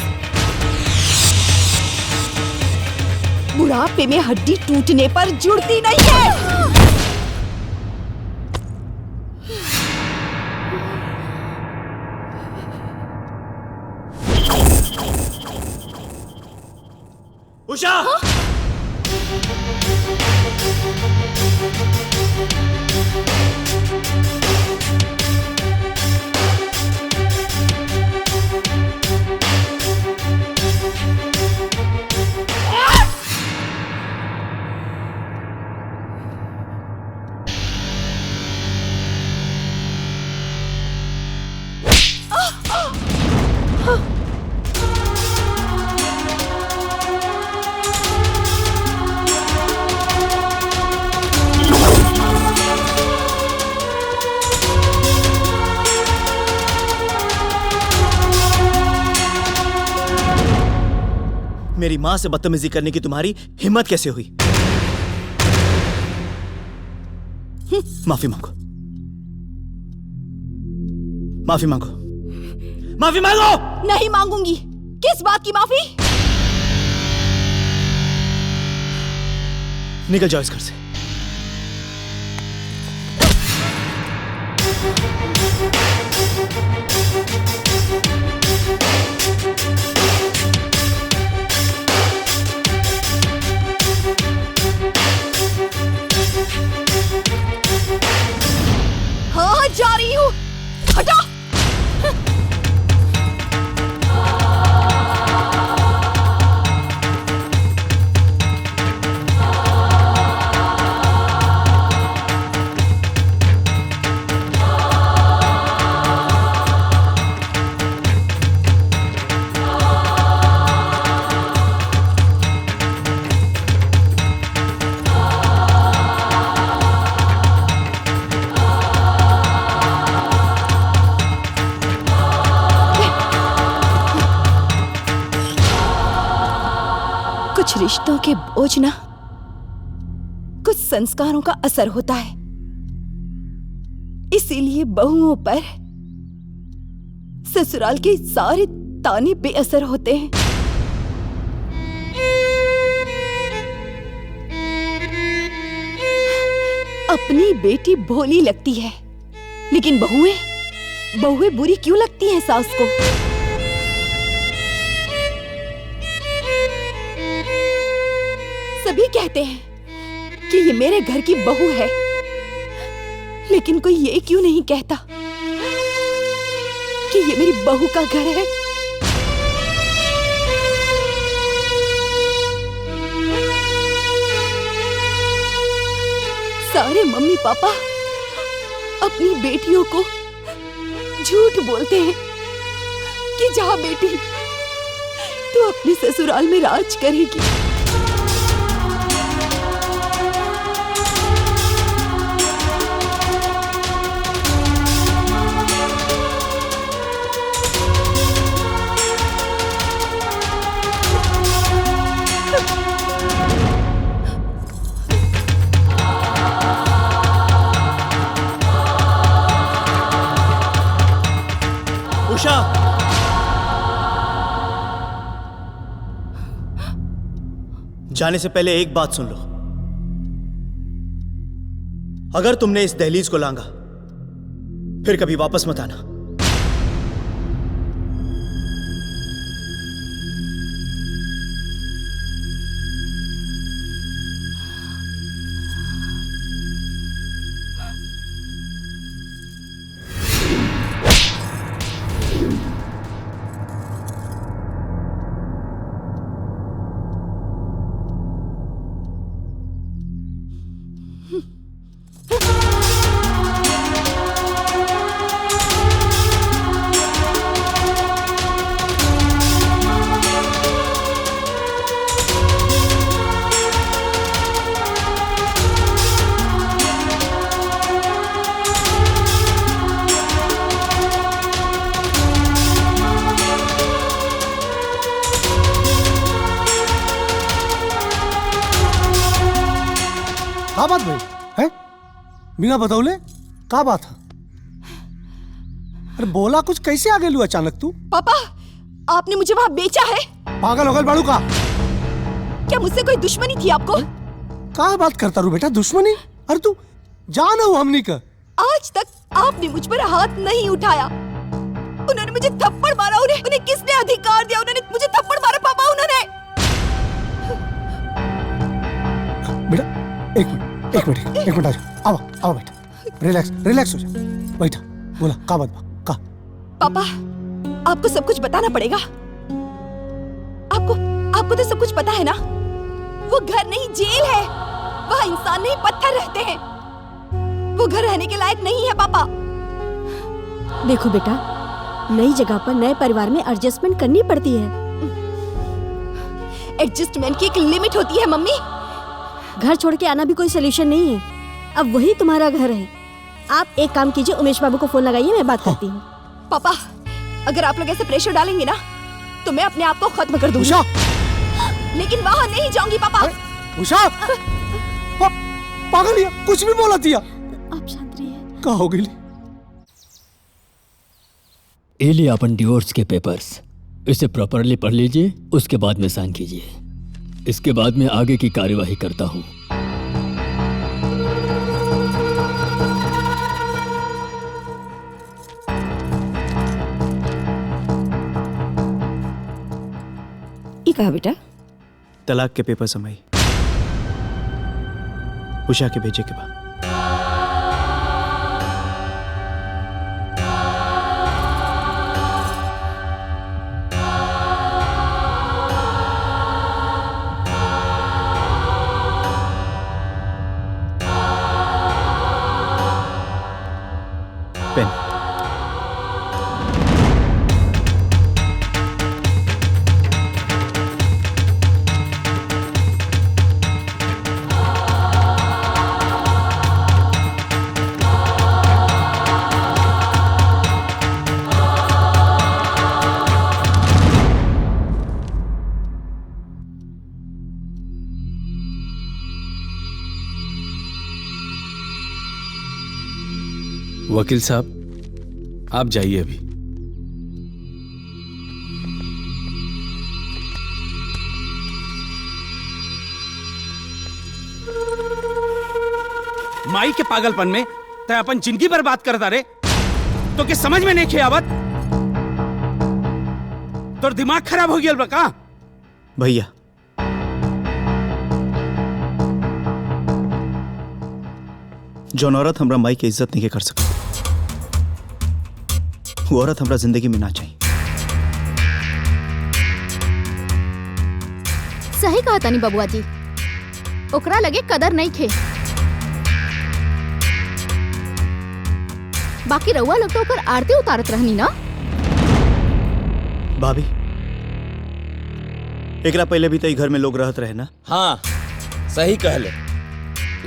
बुढ़ापे में हड्डी टूटने पर जुड़ती नहीं है। उषा! मेरी माँ से बदतमीजी करने की तुम्हारी हिम्मत कैसे हुई? माफी मांगो, माफी मांगो, माफी मांगो। नहीं मांगूंगी। किस बात की माफी? निकल जाओ इस घर से। हाँ, जा रही हूँ। हटा। कुछ रिश्तों के बोझ ना कुछ संस्कारों का असर होता है। इसीलिए बहुओं पर ससुराल के सारे ताने बेअसर होते हैं। अपनी बेटी भोली लगती है, लेकिन बहुएं बुरी क्यों लगती हैं सास को? सभी कहते हैं कि ये मेरे घर की बहू है, लेकिन कोई ये क्यों नहीं कहता कि ये मेरी बहू का घर है? सारे मम्मी पापा अपनी बेटियों को झूठ बोलते हैं कि जा बेटी, तू अपने ससुराल में राज करेगी। उषा! जाने से पहले एक बात सुन लो। अगर तुमने इस दहलीज को लांगा फिर कभी वापस मत आना। का बात भाई है? बिना बतौले का बात है? अरे बोला कुछ, कैसे आ गई अचानक तू? पापा, आपने मुझे वहाँ बेचा है? पागल हो गए बाड़ू का? क्या मुझसे कोई दुश्मनी थी आपको? क्या बात करता रू बेटा, दुश्मनी? अरे तू जान हो हमनी का। आज तक आपने मुझ पर हाथ नहीं उठाया। उन्होंने मुझे थप्पड़ मारा। उन्हें किसने अधिकार दिया? उन्होंने मुझे थप्पड़ मारा पापा, उन्होंने। बेटा एक मिनट आ जाओ। आओ बेटा, रिलैक्स हो जा। बैठा, बोला का बात का? पापा, आपको सब कुछ बताना पड़ेगा। आपको तो सब कुछ पता है ना? वो घर नहीं, जेल है। वहाँ इंसान नहीं, पत्थर रहते हैं। वो घर रहने के लायक नहीं है पापा। देखो बेटा, नई जगह पर नए परिवार में एडजस्टमेंट करनी पड़ती है। एडजस्टमेंट की एक लिमिट होती है मम्मी। घर छोड़ के आना भी कोई सोल्यूशन नहीं है। अब वही तुम्हारा घर है। आप एक काम कीजिए, उमेश बाबू को फोन लगाइए, मैं बात करती हूँ। पापा, अगर आप लोग ऐसे प्रेशर डालेंगे ना तो मैं अपने आप को खत्म कर दूंगी। लेकिन वहाँ नहीं जाऊंगी पापा। उषा, पागल है, कुछ भी बोला दिया। आप शांत रहिए। क्या हो गई? ये लिए अपन डिवोर्स के पेपर्स, इसे प्रॉपरली पढ़ लीजिए, उसके बाद में साइन कीजिए। इसके बाद में आगे की कार्यवाही करता हूँ। ये कहा बेटा? तलाक के पेपर समाई उषा के भेजे के बाद। पेन। वकील साहब, आप जाइए अभी। माई के पागलपन में तय अपन जिंदगी बर्बाद करता रे। तो क्या समझ में नहीं खियावत? तो दिमाग खराब हो गया बका? भैया, जौन औरत हमरा माई की इज्जत नहीं कर सकती, वो औरत हमरा जिंदगी में ना चाहिए। सही कहा तानी बबुआ जी, ओकरा लगे कदर नहीं खे। बाकी रउआ लोग तो ओकर आरती उतारत रहनी ना। भाभी, एकरा पहले भी तो घर में लोग रहत रहे ना। हाँ, सही कहले,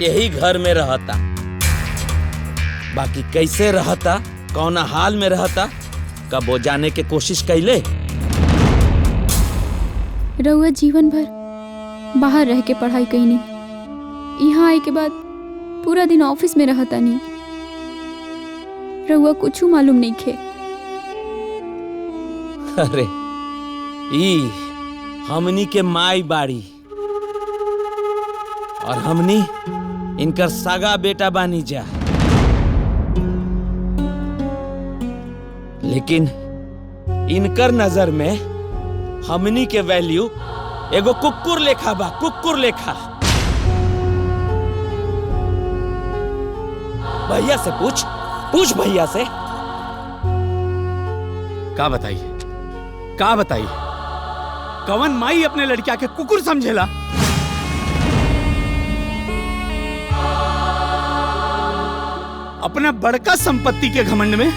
यही घर में रहता। बाकी कैसे रहता, कौन हाल में रहता, कब वो जाने के कोशिश कैले। रउआ जीवन भर बाहर रह के पढ़ाई कईनी, यहाँ आए के बाद पूरा दिन ऑफिस में रहता नहीं। रउआ कुछ मालूम नहीं खे। अरे ई हमनी के माई बाड़ी और हमनी इनकर सगा बेटा बानी जा। लेकिन इनकर नजर में हमनी के वैल्यू एगो कुकुर लेखा बा, कुकुर लेखा। भैया से पूछ भैया से। का बताइए कवन माई अपने लड़किया के कुकुर समझेला? अपना बड़का संपत्ति के घमंड में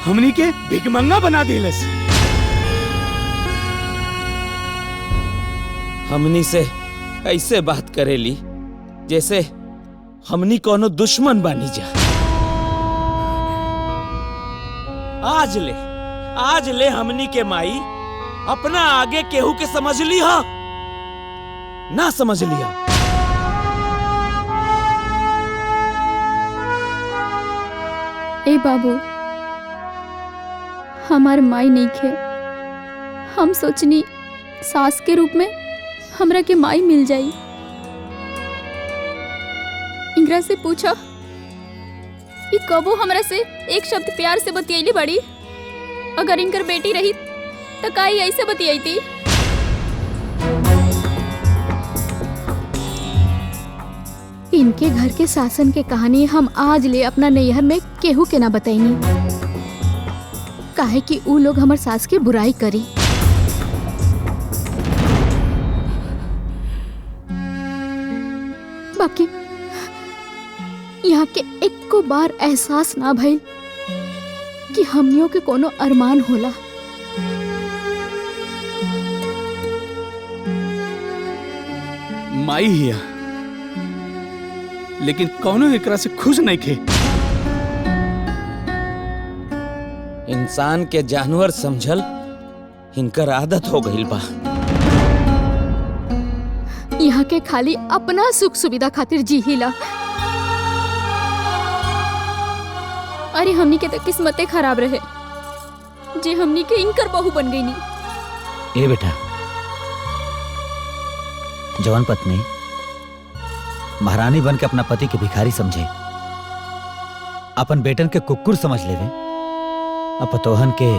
हमनी के भिखमंगा बना दिलस। हमनी से ऐसे बात करेली जैसे हमनी कोनो दुश्मन बानी जा। आज ले हमनी के माई अपना आगे केहू के समझ ली हा ना समझ लिया। ए बाबू, हमार माई नहीं खे। हम सोचनी सास के रूप में हमरा के माई मिल जाई। इंगरा से पूछा कि कबो हमरा से एक शब्द प्यार से बतियैली बड़ी। अगर इनकर बेटी रही तो काई ऐसे बतियाई। इनके घर के शासन के कहानी हम आज ले अपना नैहर में केहू के ना बताईनी, काहे कि ऊ लोग हमार सास के बुराई करी। बाकी यहाँ के एको बार एहसास ना भइल कि हमनियों के कोनो अरमान होला। माई हिया, लेकिन कौनो एकरा से खुश नहीं खे। इंसान के जानवर समझल इनकर आदत हो गई बा। यहाँ के खाली अपना सुख सुविधा खातिर जी हिला। अरे हमनी के तो किस्मते खराब रहे जे हमनी के इनकर बहू बन गई नी। ए बेटा, जवान पत्नी महारानी बन के अपना पति के भिखारी समझे, अपन बेटन के कुक्कुर समझ लेवे, अब पतोहन के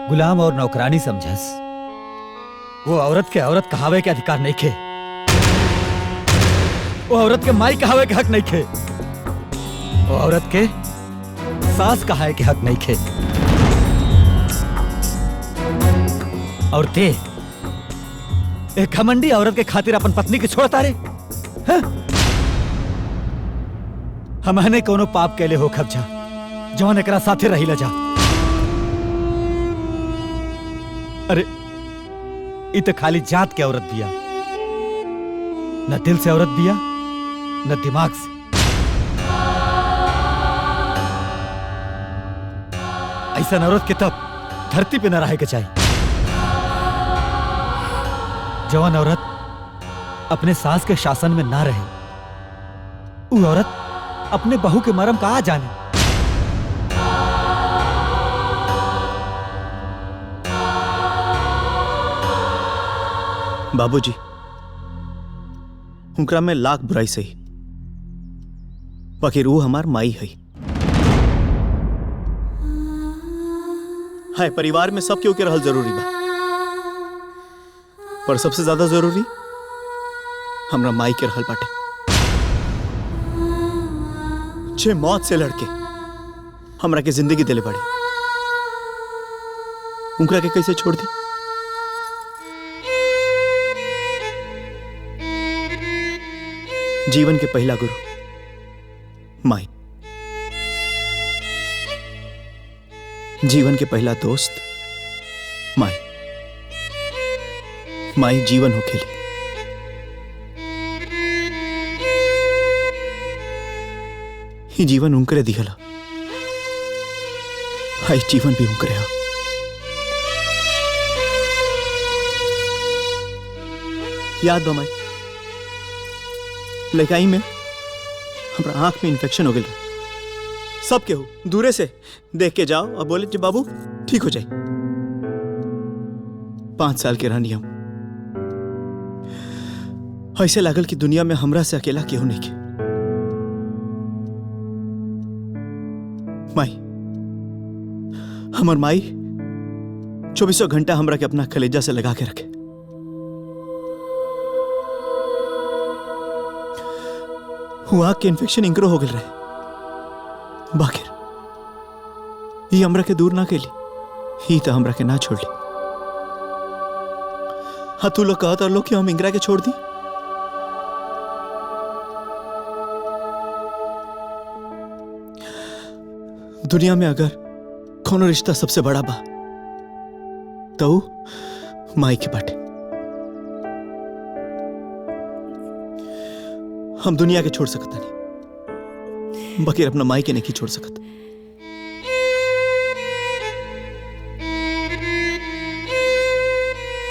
गुलाम और नौकरानी समझस। वो औरत के औरत कहावे के अधिकार नहीं खे। वो औरत के माई कहावे के हक नहीं खे। वो औरत के सास कहावे के हक नहीं खे। और ते एक घमंडी औरत के खातिर अपन पत्नी के छोड़ता रे। हमने कोनो पाप कैले हो खब जा जवान एकरा साथे रही ला जा। अरे इत खाली जात के औरत बिया, न दिल से औरत बिया न दिमाग से। ऐसा औरत के तब धरती पे न रहे के चाहिए। जवान औरत अपने सास के शासन में ना रहे, वो औरत अपने बहू के मरम कहाँ जाने। बाबूजी, उनकरा में लाख बुराई सही, बाकी रूह हमार माई है। हाय, परिवार में सब केहू के रहल जरूरी बा, पर सबसे ज्यादा जरूरी हमरा माई के रहल बाटे। जे मौत से लड़के हमरा के जिंदगी दिले बाड़ी, उनकरा के कैसे छोड़ दी। जीवन के पहला गुरु माई, जीवन के पहला दोस्त माई। माई जीवन हो खेली, ही जीवन उनकरे दिहला, हाई जीवन भी उनकरे हा। याद बा माई, लड़काई में हमारा आंख में इन्फेक्शन हो गया। सब केहू दूरे से देख के जाओ और बोले कि बाबू ठीक हो जाए। 5 साल के रहनी हम, ऐसे लागल कि दुनिया में हमरा से अकेला केहू नहीं के। माई, हमर माई 24 घंटा हमरा के अपना कलेजा से लगा के रखे। आँख के इन्फेक्शन इंकरो हो गल रहे, बाकिर ही हमरा के दूर ना कैली, ही तो हमरा के ना छोड़ ली। हाँ, तू लोग कहत और लोग कि हम इंगरा के छोड़ दी। दुनिया में अगर कोनो रिश्ता सबसे बड़ा बा तो माई के बाटे। हम दुनिया के छोड़ सकता नहीं, बकीर अपना माई के नहीं छोड़ सकता।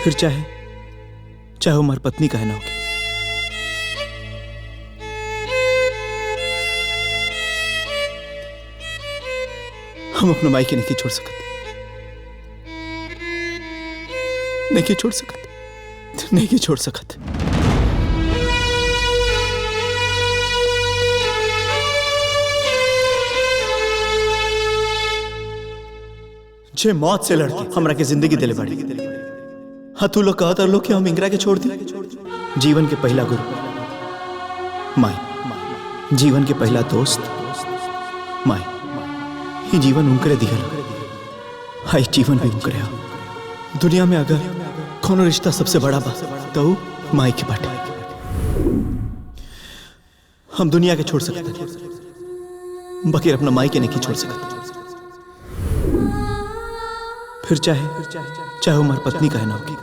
फिर चाहे हमारी पत्नी का है ना होगी। हम अपना माई के नहीं छोड़ सकते, नहीं छोड़ सकते, नहीं छोड़ सकते। जे मौत से लड़के हमरा के जिंदगी दिले बाड़ी। हाँ तू लोग कहता लोग कि हम इंगरा के छोड़ दी। जीवन के पहला गुरु माई, जीवन के पहला दोस्त माई, ही जीवन उनकरे दिहल, हाई जीवन भी उनकरे हो। दुनिया में अगर कोनो रिश्ता सबसे बड़ा बा तो माई के बाटे। हम दुनिया के छोड़ सकते, बकीर अपना माई के नहीं छोड़ सकते। फिर चाहे हमारी पत्नी का है ना होगी।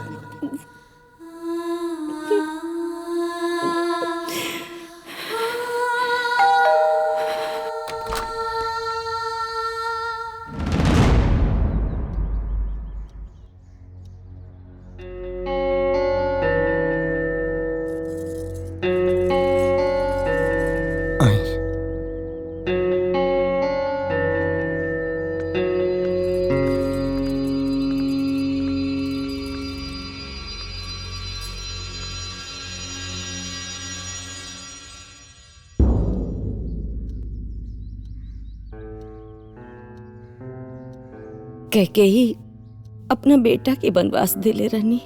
कैकेयी अपना बेटा के वनवास दिले रहनी,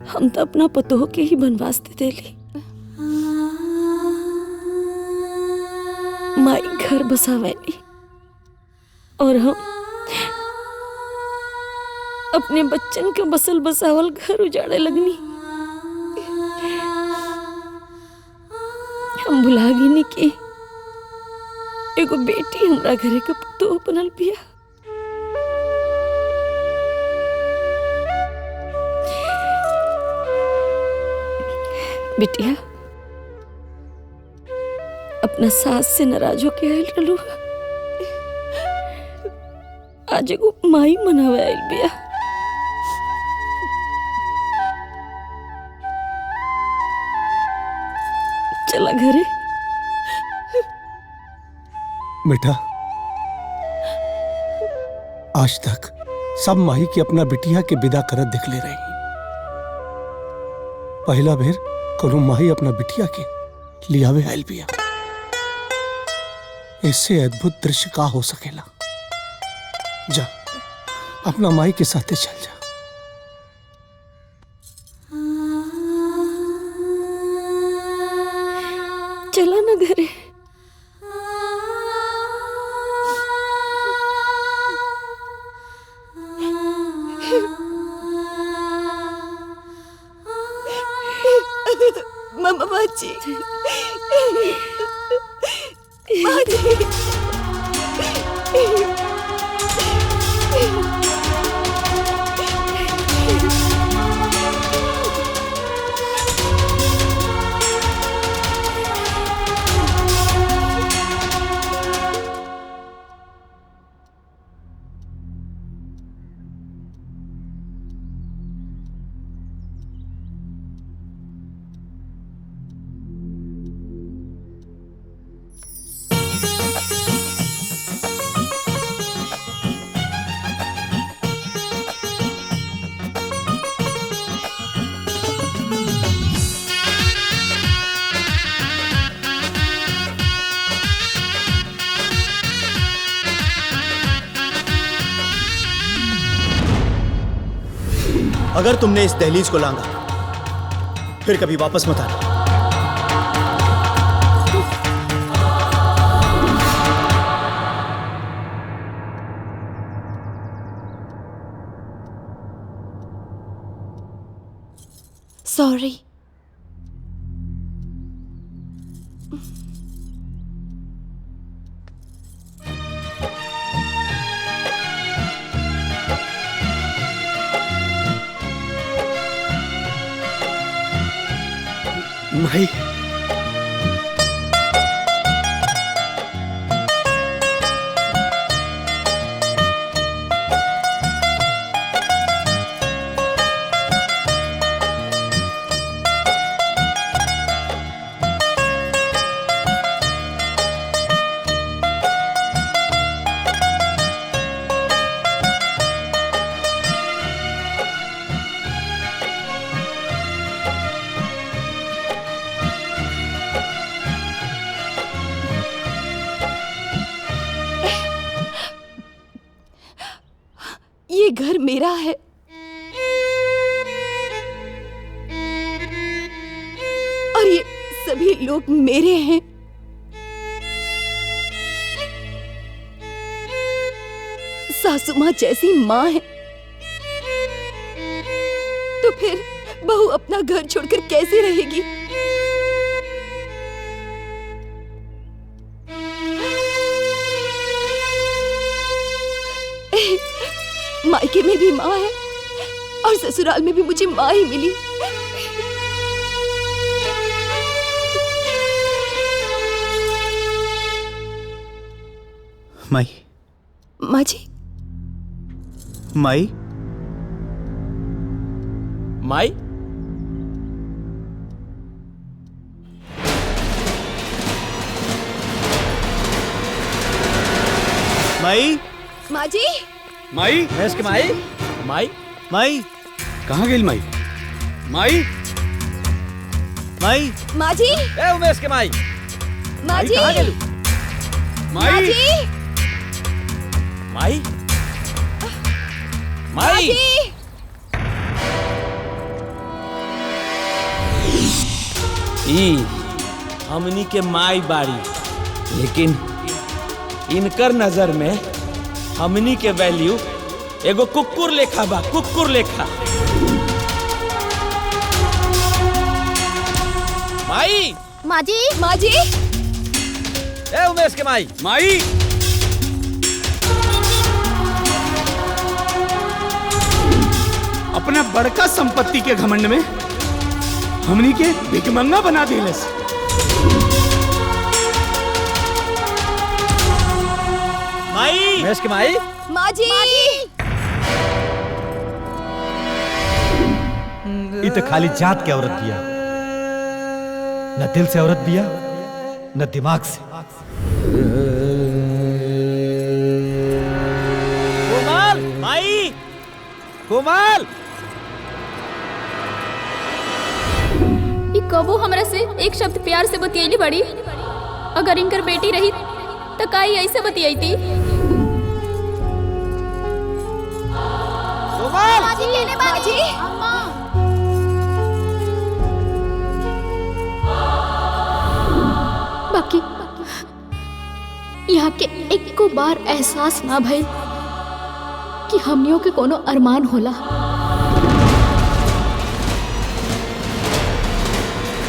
हम तो अपना पतोह के ही वनवास दे देली। माई घर बसावेली और हम अपने बच्चन के बसल बसावल घर उजाड़े लगनी। हम भुला गई कि एगो बेटी हमरा घरे के पुतोह बनल बिया। बिटिया अपना सास से नाराज होके आयल रहलू, आज एगो माई मनावे आयल बिया। चला घरे। बेटा आज तक सब माही की अपना बिटिया के विदा करत दिख ले रही। पहला बेर कोनो माही अपना बिटिया के लियावे आयल बिया। इससे अद्भुत दृश्य का हो सकेला। जा अपना माई के साथे चल जा। चला ना घरे। मामा जी, माँ जी। अगर तुमने इस दहलीज को लांघा फिर कभी वापस मत आना। सॉरी। माई ये घर मेरा है। और ये सभी लोग मेरे हैं। सासू माँ जैसी माँ है, तो फिर बहू अपना घर छोड़कर कैसे रहेगी? मायके में भी माँ है और ससुराल में भी मुझे माँ ही मिली। माई, माँ जी। माई, माई, माई, माँ जी। माई, भैंस के माई, माई, माई, कहाँ गई माई? माई, माई, माँ जी। ए उमेश के माई, माँ जी। कहाँ गेलू? माँ माई, जी। माई, माँ माई, जी। ई हमनी के माई बाड़ी, लेकिन इनकर नजर में हमनी के वैल्यू एगो कुकुर लेखा बा, कुकुर लेखा। माई, माँ जी। माँ जी। ए उमेश के माई, माई, अपना बड़का संपत्ति के घमंड में हमनी के भिकमंगा बना दिलस। माई, उमेश के माई, माँ जी। ये तो खाली जात की औरत बिया, न दिल से औरत बिया न दिमाग से। कोमल, माई, कोमल, ई कबो हमरा से एक शब्द प्यार से बतियैली बड़ी। अगर इनकर बेटी रही तो का ई ऐसे बतियाईती? कोमल, माँ जी लेने माँ जी। बाकी यहाँ के एको बार एहसास ना भइल कि हमनियों के कोनो अरमान होला।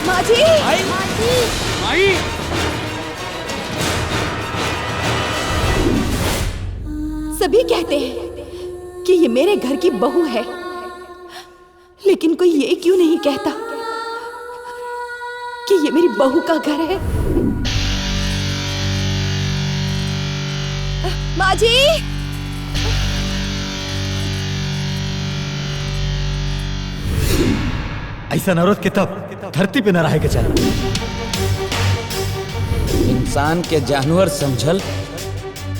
माँ जी। माई, सभी कहते हैं कि ये मेरे घर की बहू है, लेकिन कोई ये क्यों नहीं कहता कि ये मेरी बहू का घर है? माँ जी। ऐसा औरत के तब धरती पे न रहे के चल। इंसान के जानवर समझल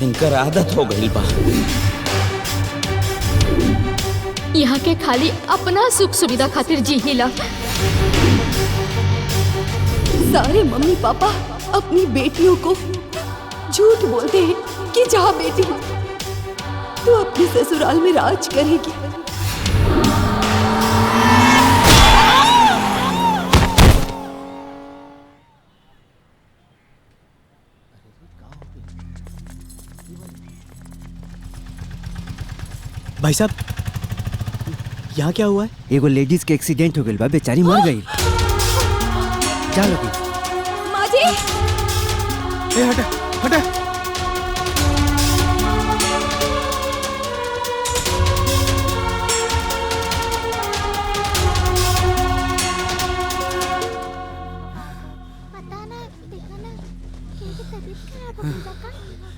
इनकर आदत हो गई बा। यहाँ के खाली अपना सुख सुविधा खातिर जी हिला। सारे मम्मी पापा अपनी बेटियों को झूठ बोलते हैं कि जा बेटी तू अपने ससुराल में राज करेगी। भाई साहब, यहाँ क्या हुआ है? एगो लेडीज के एक्सीडेंट हो गई बा, बेचारी मर गई। चलो माँ जी। हटा हटा।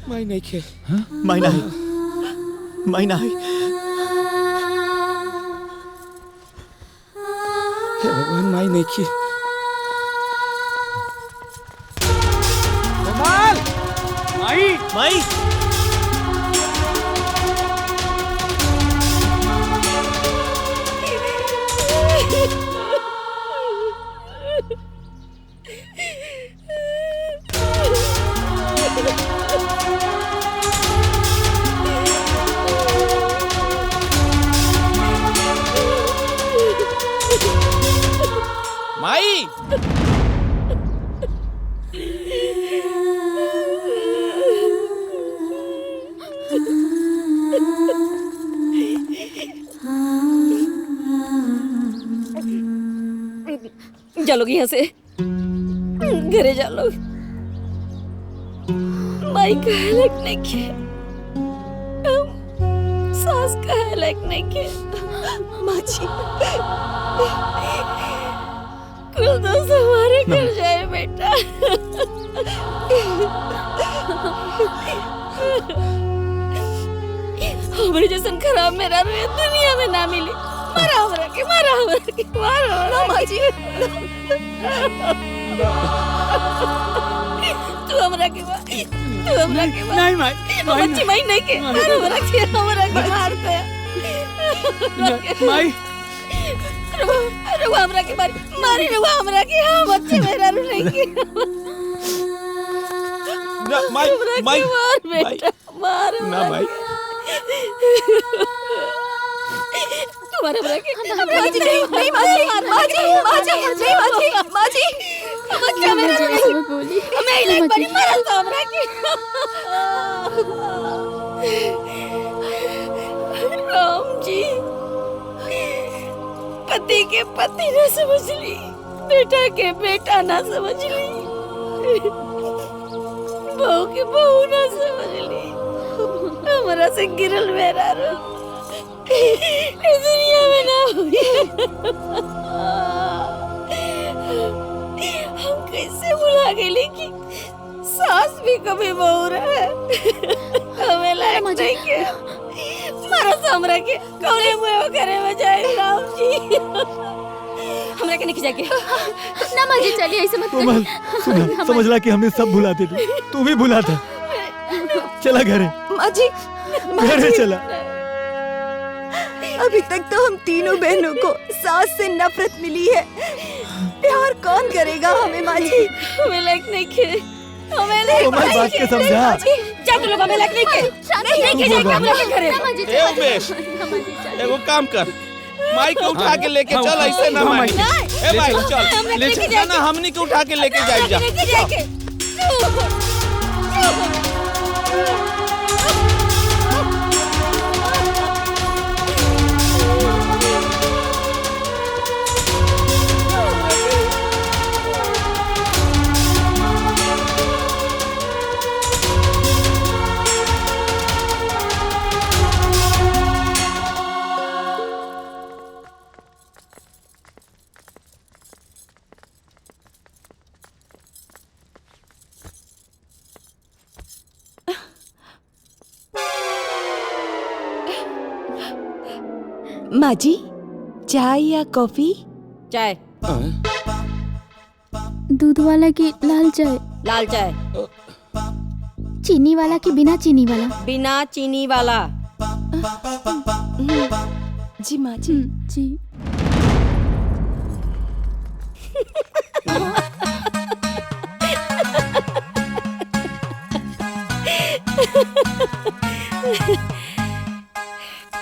माई नहीं खे। माई नहीं, माई नहीं। हे भगवान, माई नहीं खे। कोमल, माई, माई, जा लोग यहाँ से, घरे जा लोग। माई कहे लायक नहीं के, सास कहे लायक नहीं के। माँ जी, कुल दोस्त हमारे घर जाए बेटा। हमारे जैसन खराब मेरा रोया दुनिया में ना मिली। मारा हमरा के, मारा हमरा के, मारा हमरा माँ जी। तू हमरा के मार, तू हमरा के मार। नहीं माई, बच्ची माई नहीं के, मार हमरा के, हमरा के मार पे। माई रुआ हमरा के मारी, मारी रुआ हमरा के। हाँ बच्चे मेरा रू नहीं के। ना माई, माई, मार बेटा, मार ना माई। तुम्हारे हमरा के, माँ जी नहीं, नहीं माँ जी, माँ जी, माँ जी, नहीं माँ जी, माँ जी। बच्चा मेरा रू नहीं बोली। मैं इलाज बड़ी मरल तो हमरा के। राम जी, पति के पति न समझ ली, बेटा के बेटा न समझ ली, बहू के बहू न समझ ली। हमारा से गिरल मेरा रो इस दुनिया में ना हुई। हम कैसे भुला गए कि सास भी कभी बहू रहे। हमें लायक नहीं के, मारा हमरा के कौने मुँह करे में जाए। राम जी, हमरा के नहीं जाके। ना माँ जी, चलिए ऐसे मत कोमल, सुना, समझला कि हमें सब भुलाते थे, तू भी भुला था। चला घरे, माँ जी, घरे चला। अभी तक तो हम तीनों बहनों को सास से नफरत मिली है। प्यार कौन करेगा हमें माँ जी? हमें लायक नहीं के, हमें लायक कोमल बात के समझा। जा तू लोग हमें लायक नहीं के, नहीं के जाएगा हम लोग के घरे। ए उमेश, एगो काम कर, माई को उठा के लेके चल। ऐसे ना माई, ए माई चल, ले चल ना, हमनी के उठा के लेके जाए जा। माँ जी, चाय या कॉफी? चाय। दूध वाला की लाल चाय? लाल चाय। चीनी वाला की बिना चीनी वाला? बिना चीनी वाला। जी माँ जी। जी।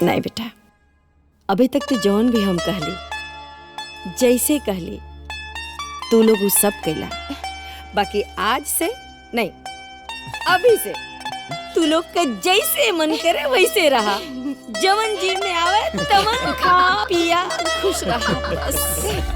नहीं बेटा, अभी तक तो जौन भी हम कहली, जैसे कहली तू लोग वो सब कहला। बाकी आज से नहीं, अभी से तू लोग का जैसे मन करे वैसे रहा। जवन जी में आवे तवन खा पिया खुश रहा बस।